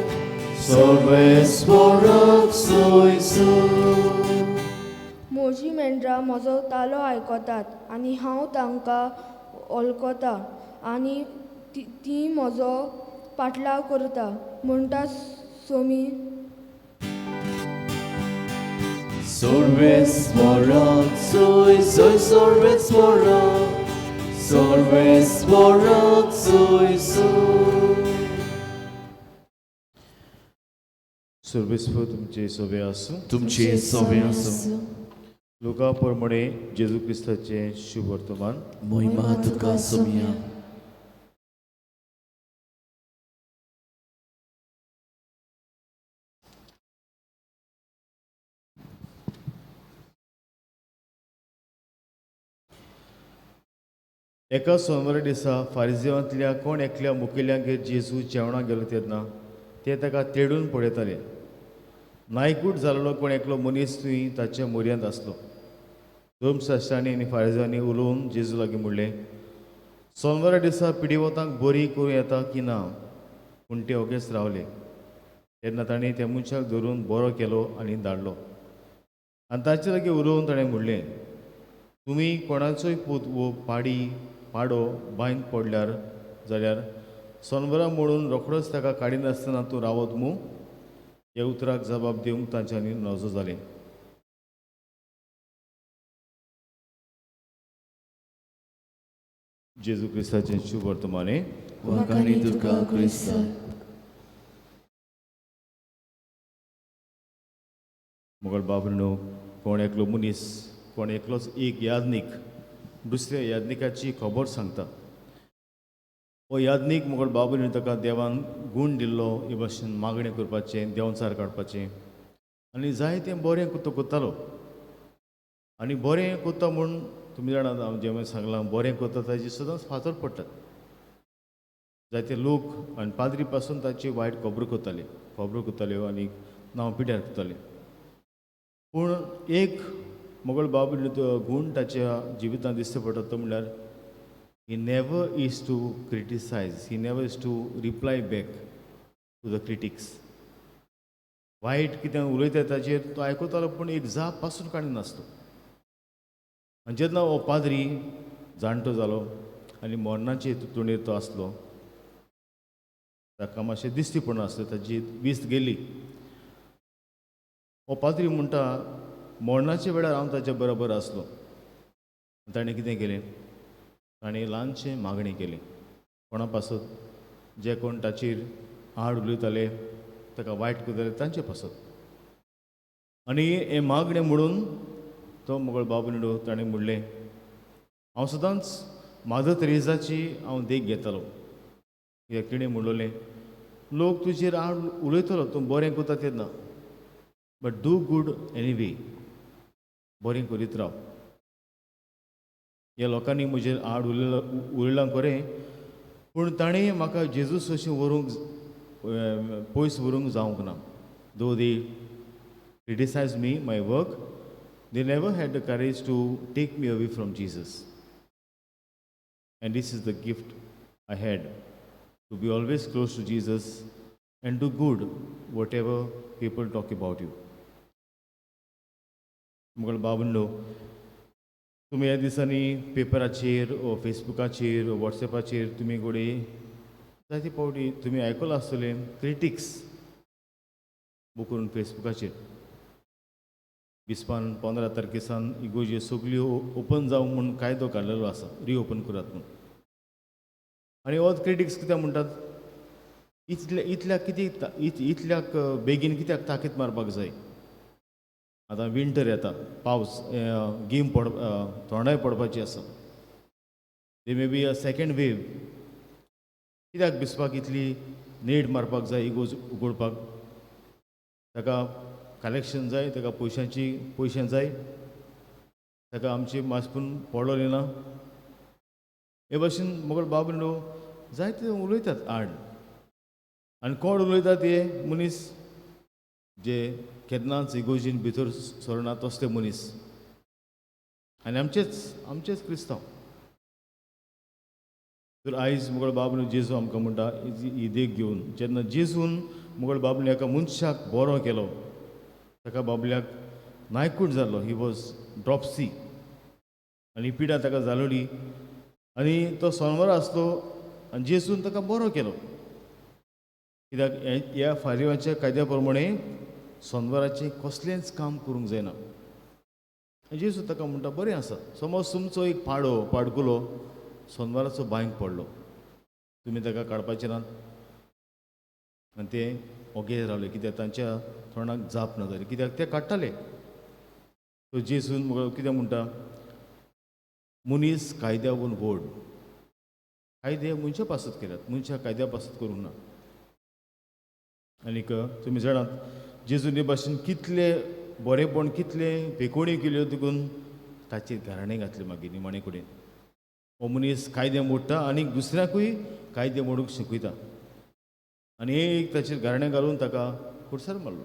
sorvesvorak, soy. म्हजी मेंढरां म्हजो तालो आयकतात आनी हांव तांकां वळखता आनी ती म्हजो पाटलाव करता. म्हणटा Somi Sorvesvorak, soy, sorvesvorak, sorvesvorak, soy. सर्वेस्व तुमचे सोबे आसूं. तुमचे सवे आसूं. लोका प्रमाणे जेजू क्रिस्ताचे शुभ वर्तमान. महिमा तुका सोमिया. एका सोनवारा दिसा फारिजेवांतल्या कोण एकल्या मुखेल्यांगेर जेजू जेवणाक गेलो तेन्ना ते ताका तेडून पळयताले. नायकूट जाल्लो कोण एकलो मनीस थंय ताच्या मोरयांत आसलो. धर्मशास्त्रांनी आनी फारिजेवांनी उलोवन जेजू लागीं म्हणलें, सोनवारा दिसा पिडीवतांक बरी करूं येता की ना, पूण ते ओगेच रावले. तेन्ना ताणें त्या मनशाक धरून बरो केलो आनी धाडलो. आनी ताचे लागीं उलोवन ताणें म्हणलें, तुमी कोणाचोय पूत वो पाडो बांयंत पडल्यार जाल्यार सोनवरा म्हणून रोखडोच ताका काडिनासतना तूं रावत मू. ह्या उतराक जबाब दिवंक तांच्यांनी नजो जालें. जेजू क्रिस्ताचें शुभ वर्तमाने. वखाणी तुका क्रिस्त. मोगल बाबरिनो, कोण एकलो मनीस, कोण एकलोच एक यादनीक दुसऱ्या यादनिकाची खबर सांगता. हो यादनीक मोगल बाबरिनो ताका देवान गूण दिल्लो हे भाशेन मागणें करपाचें, देंवचार काडपाचें आनी जाय तें बरें तो कोत्तालो. आनी बरें कोत्ता म्हूण तुमी जाणात, हांव जें सांगलां बरें कोत्ता ताजी सदांच फातर पडटात. जायते लोक आनी पाद्री पासून ताची वायट खबरो कोत्ताल्यो आनी नांव पिड्यार कोत्ताले. पूण एक मोगल बाबरिनो गूण ताच्या जिवितांत दिसता पडटा तो म्हणल्यार he never is to criticise, he never is to reply back to the critics. वायट कितें उलयता ताचेर तो आयकतालो पूण एक जाप पासून काडिनासलो. आनी जेन्ना हो पाद्री जाणटो जालो आनी मरणाचे तोंडेर तो आसलो, ताका मातशें दिसती पडना आसलें, ताची विस्त गेली. हो पाद्री म्हणटा, मरणाच्या वेळार हांव ताच्या बरोबर आसलो. ताणें कितें केलें? ताणें ल्हानशें मागणी केली. कोणा पासत? जे कोण ताचेर आड उलयताले, ताका वायट करताले तांचे पासत. आनी हे मागणें म्हणून तो मोगल बाबरिनो ताणें म्हणलें, हांव सदांच मादर तेरेसाची हांव देख घेतालो. कित्याक तिणें म्हणलोलें, लोक तुजेर आड उलयतलो तूं बरें करता तेन्ना, बट डू गूड एनीवे. बरें करीत राव. ह्या लोकांनी म्हजेर आड उलयलां खरें, पूण ताणें म्हाका जेजूस अशें व्हरूंक पयस व्हरूंक जावंक ना. Though they criticise me my work, they never had the courage to take me away from Jesus. And this is the gift I had, to be always close to Jesus and do good whatever people talk about you. मोगल बाबंडो, तुमी ह्या दिसांनी पेपराचेर ओ फेसबुकाचेर ओ वॉट्सॅपाचेर तुमी गोडे जायते पावटी तुमी आयकलां आसतलें क्रिटिक्स करून फेसबुकाचेर 20-15 तारखेसान इगोज्यो सगल्यो ओपन जावंक म्हूण कायदो काडलेलो आसा, रिओपन करात म्हूण. आनी होच क्रिटिक्स कित्याक म्हणटात, इतल्याक बेगीन कित्याक ताकीद मारपाक जाय? आतां विंटर येता, पावस, गीम थोंडाय पडपाची आसा. They may be a second wave. कित्याक भिजपाक इतली नेट मारपाक जाय इगोज उगडपाक? ताका कलेक्शन जाय, ताका पयशे जाय, ताका आमची मास्पून पडलें ना. हे भाशेन मोगळ बाबलो जायते उलयतात आड आनी कोण उलयता ते मनीस जे केन्नाच इगोजीन भितर सरना तसले मनीस आनी आमचेच क्रिस्तांव. तर आयज मुगळ बाबलो जेजू आमकां म्हणटा ही देख घेवन जेन्ना जेजून मुगळ बाबलो एका मनशाक बरो केलो ताका बाबल्याक नायकूट जाल्लो, ही वॉज ड्रॉप्सी आनी पिडा ताका जालोली आनी तो सोनवार आसलो आनी जेजून ताका बरो केलो. कित्याक ह्या फारीवाच्या कायद्या प्रमाणे सोनवाराचें कसलेंच काम करूंक जायना. जेजू ताका म्हणटा बरें आसा, समज तुमचो एक पाडकुलो सोनवाराचो बांयक पडलो, तुमी ताका काडपाचे नात. आनी ते ओगे रावले कित्याक तांच्या तोंडाक जाप ना जाली, कित्याक ते काडटाले. सो जेजून कितें म्हणटा, मनीस कायद्यावरून व्हड, कायदे मनशा पासत केल्यात, मनशा कायद्या पासत करूंक ना. आनीक तुमी जाणात जेजून हे भाशेन कितले बरेपण कितले बेकोणी केल्यो देखून ताचेर घराणें घातलें मागीर निमाणे कडेन. हो मनीस कायदे मोडटा आनी दुसऱ्याकूय कायदे मोडूंक शिकयता आनी एक ताचेर घराणें घालून ताका खुर्सार मारलो.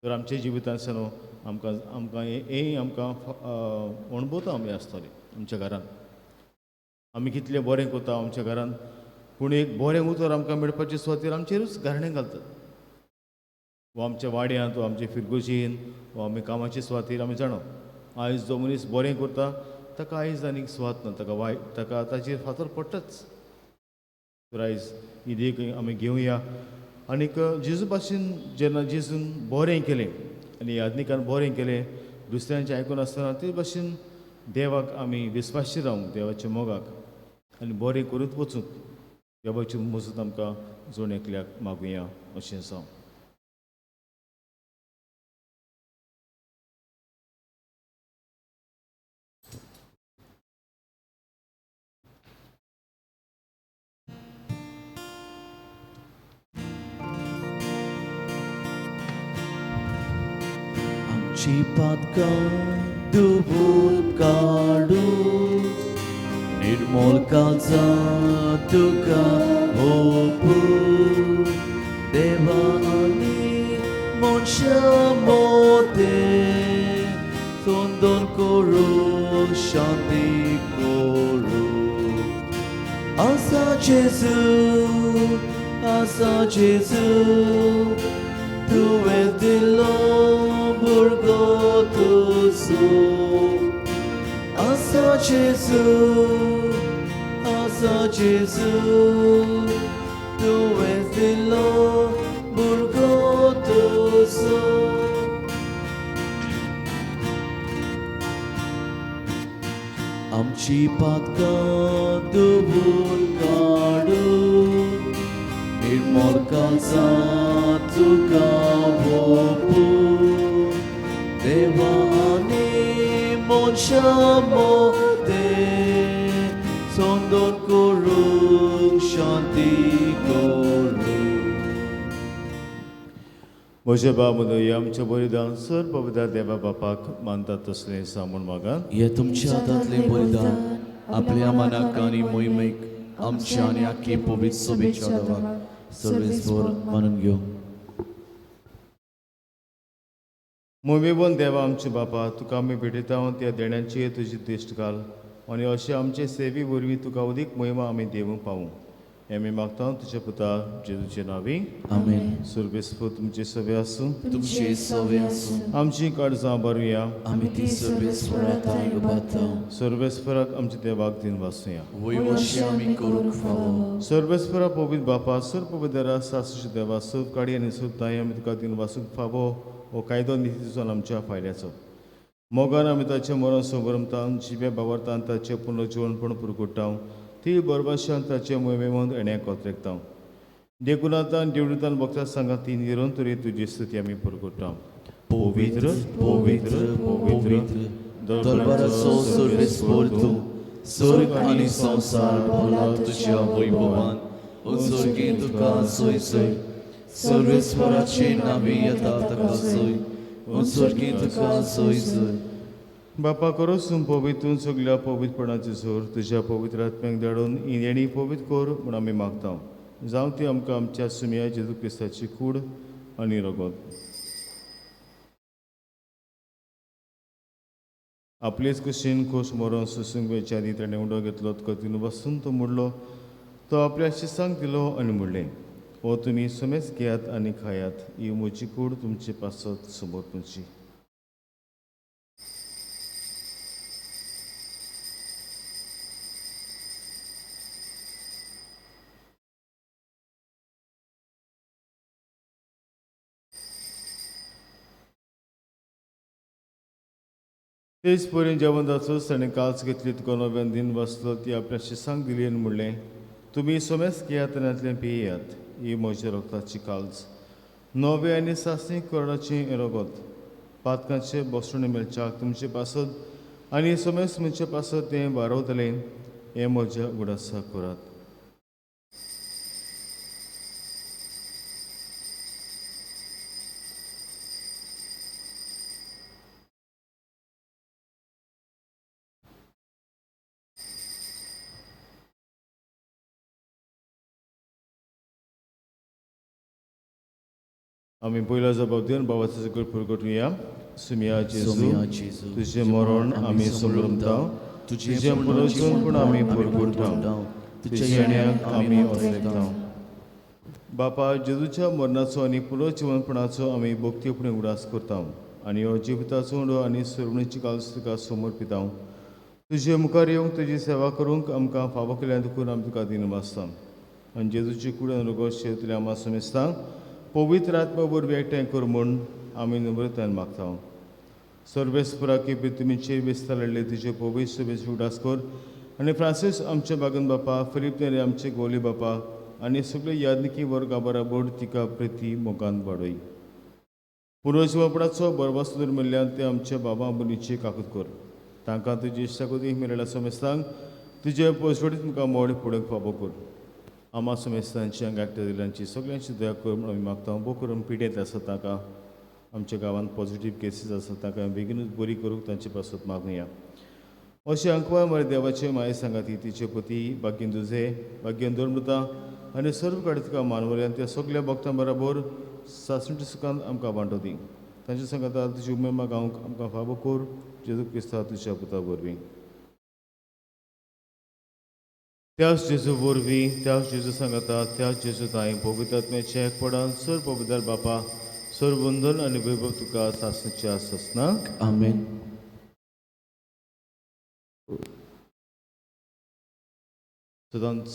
तर आमच्या जिवितांत आमकां हें आमकां अणभवता आमी आसतले आमच्या घरांत. आमी कितलें बरें करता आमच्या घरांत, पूण एक बरें उतर आमकां मेळपाचे सुवातेर आमचेरूच घराणें घालतात. वो आमच्या वाड्यांत, वो आमच्या फिरगोशीन, वो आमी कामाच्या सुवातेर आमी जाणो. आयज जो मनीस बरें करता ताका आयज आनीक सुवात ना, ताका ताचेर फातर पडटाच. तर आयज ही देख आमी घेवया आनीक जेजू भाशेन जेन्ना जेजून बरें केलें आनी यादनिकान बरें केलें दुसऱ्यांचें आयकून आसतना ते भाशेन देवाक आमी विस्वाशी रावंक, देवाच्या मोगाक आनी बरें करूच वचूंक देवाची मजत आमकां जोड एकल्याक मागुया अशें जावं. आमची पातकां धुवून काडू निर्मल काळजा तुका ओपू देवा आनी मनशा मोदें सोंदोन करू शांती करू. आसा जेजू तुवें दिलो भुरगो तुजो. आसा जेजू तुवें दिलो भुरगो तुजो. आमची पातकां धुवून काडू निर्मल काळजा तुका ओपू देवा आनी मनशा मोदें सोंदोन करूंक शांती करू. म्हजे बाब हे आमचें बलिदान सर पवित्र देवा बापाक मानतात तसलें सांगून मागात. हे तुमच्या हातांतलें बलिदान आपल्या मनाक आनी मोहिमेक आमच्या आनी आख्खे पवित्र सभेच्या देवाक सर्वेस्वर मानून घेवं. मोहिमेवन देवा आमचे बापा, तुका आमी भेटयता त्या देण्याचेर तुजी दिश्ट घाल आनी अशें आमचे सेवे वरवीं तुका अदीक मोहिमा आमी देवूंक पावूं. हें आमी मागता तुज्या पुता जेजूचे नांवी. आमेन. सुरबेस्पो तुमचे सवे आसूं, तुमचे सवे आसूं. आमची काळजां बरुया, आमी ती सर्वेस्वराक उबारता. सर्वेस्पराक आमच्या देवाक दिन वाचुया. वयवशें आमी करूंक फावो. सर्वेस्परा पवित्र बापा, सर पवित्र सासूचे देवा, सूप काडी आनी सूप दाय आमी तुका दिन वाचूंक फावो. हो कायदो नितीचो आमच्या फायद्याचो. मोगान आमी ताचें मरण सोबरमतां जिबे बावरतां ताचें पुनर्जीवनपण पुरगुट्टां ती बरबाशान ताचे मोहिमेमंद येण्याक कोत्रेकतां. देखुनातान देवळीतान भक्तां सांगात ती निरंतरी तुजी स्तुती आमी पुरगुट्टां. पवित्र पवित्र पवित्र दरबाराचो सर्वेस्वर तूं, स्वर्ग आनी संवसार भरला तुज्या वैभवान. उत्सर्गी तुका सोय सोय, सर्वेस्वराचे नावे येता ताका सोय. उत्सर्गी तुका सोय सोय. बापा करोस पवितून सगळ्या पवित्रपणाचे जोर तुझ्या पवित्र आत्म्याक धाडून येणी पवित्र कोर म्हूण आमी मागता जावं ती आमकां आमच्या सुमया जेजू क्रिस्ताची कूड आनी रगत आपलेच कुशीन खोश मरोन सुसूंक वेच्या आदी ताणें उडो घेतलो कतीन वसून तो मुडलो तो आपल्या शिसांक दिलो आनी म्हणलें हो तुमी सुमेज घेयात आनी खायात ही म्हजी कूड तुमचे पासत समोर तुमची तेच पर्यंत जेवण जाचोच ताणें काल्स घेतली तुका नव्यान दिन बसलो ती आपल्या शिसांक दिली आनी म्हणलें तुमी सोमेस घेयात आनी आतलें पियेयात ही म्हज्या रगताची काल्स नवे आनी सासणी करडाचें रगत पातकांचे बसण मेलच्याक तुमचे पासत आनी सोमेस म्हणजे पासत तें वारवतलें हें म्हज्या उडासा करात आमी पयलो जबाब दिवन बाबाचो सकयल पुरगटुया सुमया जेजू तुजें मरण आमी समरमता तुजें पुनर्जन पूण आमी पुरगुरता तुज्या येण्याक आमी ओसलेता बापा जेजूच्या मरणाचो आनी पुनर्जिवनपणाचो आमी भक्तीपणे उडास करता आनी हो जिविताचो उंडो आनी सरवणीची काल्स तुका समर्पिता तुजे मुखार येवंक तुजी सेवा करूंक आमकां फावो केल्यान देखून आमी तुका दिन आसता आनी जेजूची कुडन रगत शेवतले आमी समेस्ता पवित्र आत्मा वरवीं एकठांय कर म्हूण आमी नम्रतायेन मागता सर्वेस्परा की तुमीचे विस्तारले तुजे पवित्र सभेची उडास कर आनी फ्रांसीस आमचे बागन बापा फिलीप नेरे आमचे गोली बापा आनी सगळे यादनिकी वर्गा बराबर तिका प्रिती मोगान वाडय पुनर्जीवपणाचो बरवासूदर मेल्ल्यान ते आमच्या बाबा मुनीची काकूत कर तांकां तुजी इश्टाकुती मेळयल्या समेस्तांक तुजे पोसवडीत तुमकां मोड फुडें फावो कर आमा समेस्तांची हांगा एकट्या दिल्यांची सगळ्यांची दया कर म्हूण आमी मागता बो करून पिडेत आसा ताका आमच्या गांवांत पॉझिटीव केसीस आसा ताका बेगीनूच बरी करूंक तांचे पासत मागुया अशें अंकवा म्हळ्यार देवाचे माये सांगाती तिचे पती भाग्यंदुजे भाग्यंदोरमृता आनी सर्व कडेन तुका मानवल्यान त्या सगळ्या भक्तां बरोबर सासणटी सुखांत आमकां वांटो दी तांचे सांगाता तुजी उमेमा गावंक आमकां फावो कर जेजू क्रिस्ता तुज्या पुता वरवीं त्याच जेजू वरवीं त्याच जेजू सांगाता त्याच जेजू ताई पवित्र आत्म्याचे एकपडान सर पवित्र बापा सर वंदन आनी वैभव तुका सासणेचे आसनाक आमेन सदांच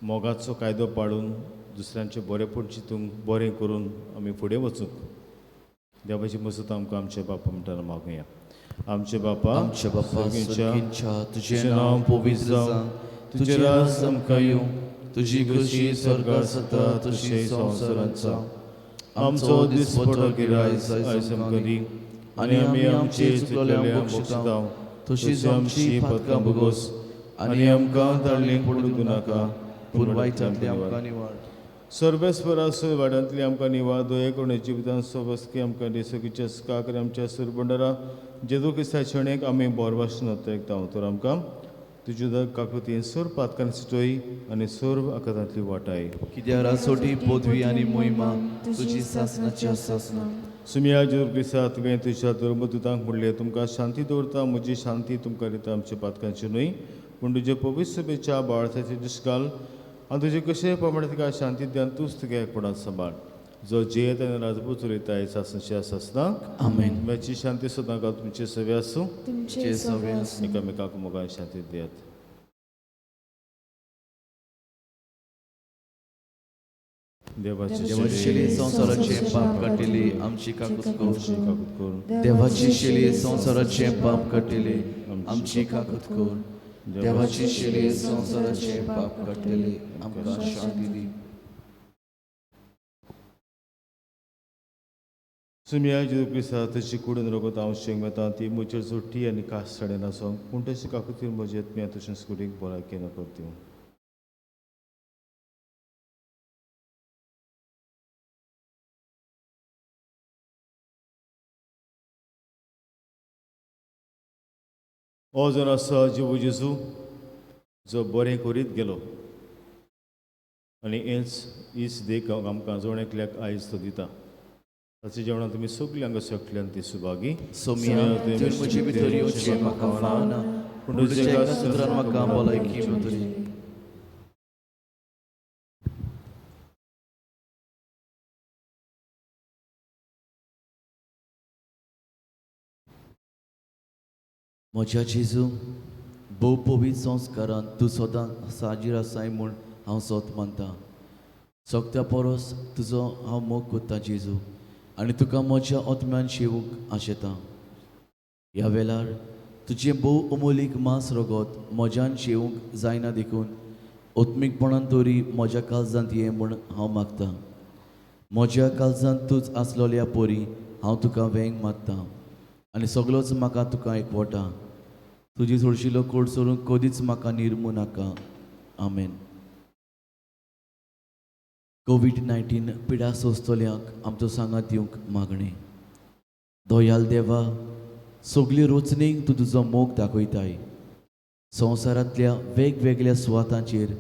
मोगाचो कायदो पाळून दुसऱ्यांचे बरेपण चिंतूंक बरें करून आमी फुडें वचूंक देवाची मजत आमकां आमचे बापा म्हणटाना मागुया आमचे बापा सर्गींच्या तुजें नांव पवित्र जावं तुजें राज आमकां येवं तुजी कशी स्वर्गार जाता तशी संवसारांत जावं आमचो दिसपडटो गिरायज आयज आमकां दी आनी आमी आमचे चुकलेल्यांक बक्षिता तशीच आमची पातकां भोगोस आनी आमकां दाळ्ळेंक पडूंक दिवं नाका पूण वायटांतली आमकां निवाड सर्वेस्परा वाड्यांतली आमकां निवाड दोये कोणे जिवितांत सवस्की आमकां दिसकीच्या सुखाक आमच्या सुरबंडरा जेजू क्रिस्ताचे अणेक आमी बोरभाशेन एकता तर आमकां तुज्या काकुतीन सोर पातकान सिटोय आनी सोर आकांतांतली वाटाय कित्याक रासोटी पदवी आनी मोहिमा तुजी सासणाची आसा सुमया जेजू क्रिस्ता तुवें तुज्या धर्मदुतांक म्हणलें तुमकां शांती दवरता म्हजी शांती तुमकां दिता आमच्या पातकांची न्हय पूण तुजे पवित्र सभेच्या बाळाचे दिश्काल आनी तुजे कशे प्रमाणे तुका शांती दियान तूंच तुका एकपणान सांबाळ जो जेयत आनी राजपूत चलयता हे सासणाची आसना आमेन म्हजी शांती सदां घाल तुमचे सवे आसूं तुमचे सवे आसूं एकामेकाक मोगान शांती दियात देवाची शेली संवसाराचे पाप काटिली आमची काकूत कर देवाची शेली संवसाराचे पाप काटिली आमची काकूत कर देवाची शेली संवसाराचे पाप काटिली आमकां शांती दी सुमया जेजू क्रिस्ता तशी कुडून रगत हांव शेंग येता ती मुचेर सुट्टी आनी कास साडे नासोंक पूण तशी काकुतीन म्हजे येतम्या तशेंच कुडीक भलायकी नकळो दिवं हो जण आसा जिवो जेजू जो बरें करीत गेलो आनी हीच देख आमकां जोण एकल्याक आयज तो दिता ताचे जेवणा तुमी सगळीं हांगा सकल्यान ती सुभागी सोमिया तुवें म्हजे भितर येवचें म्हाका फावना पूण तुज्या एका सुत्रान म्हाका भलायकी मेळटली. म्हज्या जेजू भोव पवित्र संस्कारांत तूं सदां साजीर आसाय म्हूण हांव सोत मानतां. सोगत्या परस तुजो हांव मोग कोत्तां जेजू आनी तुका म्हज्या आत्म्यान शेवूंक आशेतां. ह्या वेळार तुजें भोव अमोलीक मांस रगत म्हज्यान शेवूंक जायना देखून ओत्मीकपणान तरी म्हज्या काळजांत ये म्हूण हांव मागतां. म्हज्या काळजांत तूंच आसलोल्या पोरी हांव तुका वेंग मागतां आनी सगळोच म्हाका तुका एकवटा. तुजी सोडशिल्लो कोड सोडूंक कधीच म्हाका निर्मू नाका. आमेन. कोविड-19 पिडा सोंसतल्यांक आमचो सांगात दिवंक मागणें. दयाल देवा, सगळी रोचणीक तूं तुजो मोग दाखयताय. संवसारांतल्या वेगवेगळ्या सुवातांचेर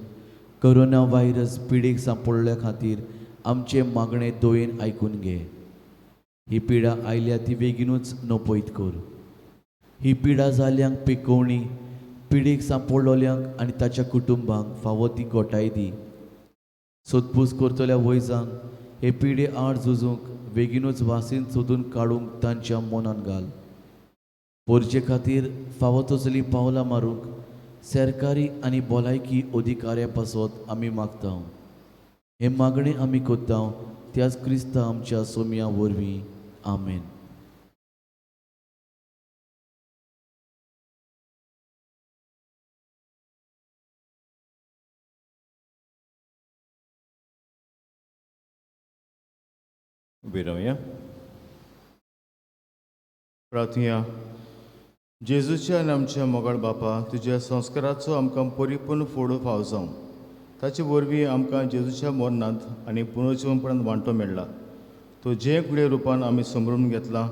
कोरोना व्हायरस पिडेक सांपडल्या खातीर आमचे मागणें दोयेन आयकून घे. ही पिडा आयल्या ती बेगीनूच नपयत कर. ही पिडा जाल्यांक पिकोवणी, पिडेक सांपडलोल्यांक आनी ताच्या कुटुंबांक फावो ती घोटाय दी. सोदपूस करतल्या वैजांक हे पिडे आड झुजूंक बेगीनूच वासीन सोदून काडूंक तांच्या मनान घाल. पोरचे खातीर फावो तसलीं पावलां मारूंक सरकारी आनी भलायकी अधिकाऱ्या पासत आमी मागता. हे मागणें आमी कोत्ता त्याच क्रिस्ता आमच्या सोम्या वरवीं. आमेन. उबे रावया. प्रार्थया. जेजूच्या आनी आमच्या मोगाळ बापा, तुज्या संस्काराचो आमकां परिपूर्ण फोडो फाव जावं. ताचे वरवीं आमकां जेजूच्या मरणांत आनी पुनर्जीवनपणांत वांटो मेळ्ळा. तो जे फुडें रुपान आमी समरून घेतला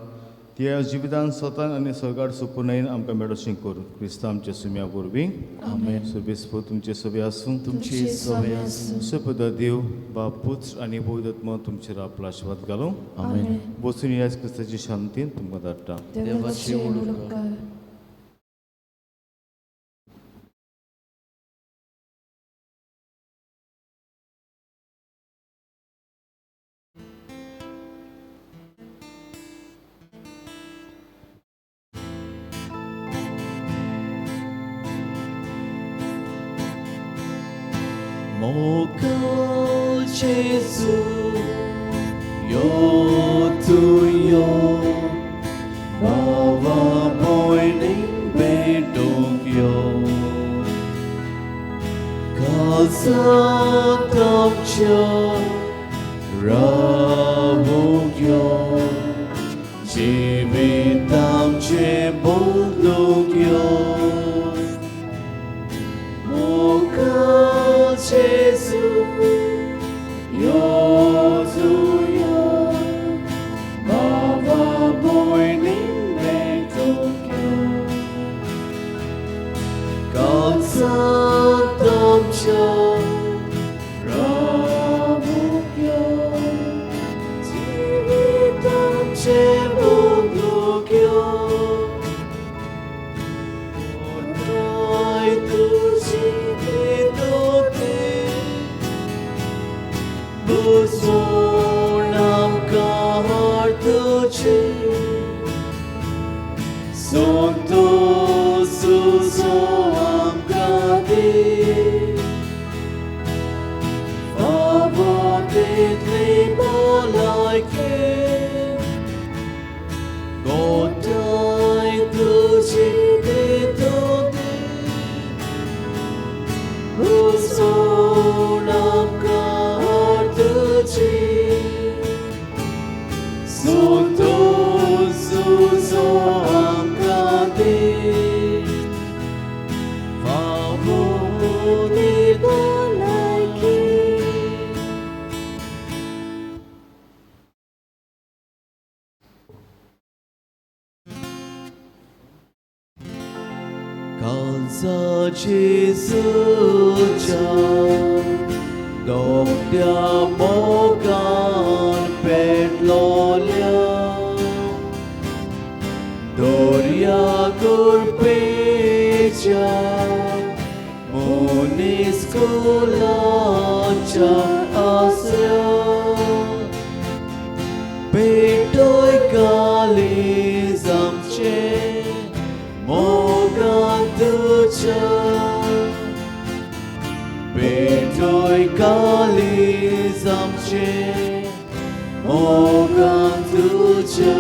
त्या जिवितान स्वतान आनी सरगाड सुपूर्णयेन आमकां मेळोवचें कर. क्रिस्ता आमच्या सुम्या वरवीं. आमेन. सुबेस्पो तुमचे सभे आसूं. तुमची सवय आसूं. सपदा देव बाप पुत्र आनी पवित्र आत्मा तुमचेर आपलो आशिर्वाद घालूं. आमेन. बसून ह्याच क्रिस्ताची शांतीन तुमकां धाडटा. देवाची उलोवपां. Moga Jesu, yo tu yo, bawa boy ning bedok yo, kalsa tamcha rabuk yo, jivitam che bodok yo, moga Jesu, yo tu yo, baba boy ning bedok yo, kalsa tamcha rabuk yo, jivitam che bodok yo, odai tuji Buzonam kartuche, sonto suzoam kadi, favorit libolaike, godai tuji bitode, buzonam Sonto suzo angkat Jesuच्या दोगत्या मोगान पेटलोल्या दोर्या कुरपेच्या मुनिस्कुलाच्या आसऱ्या पेटोय कालीज आमचे मोगान तुझ्या पेटोय कालीज आमचे मोगान तुझ्या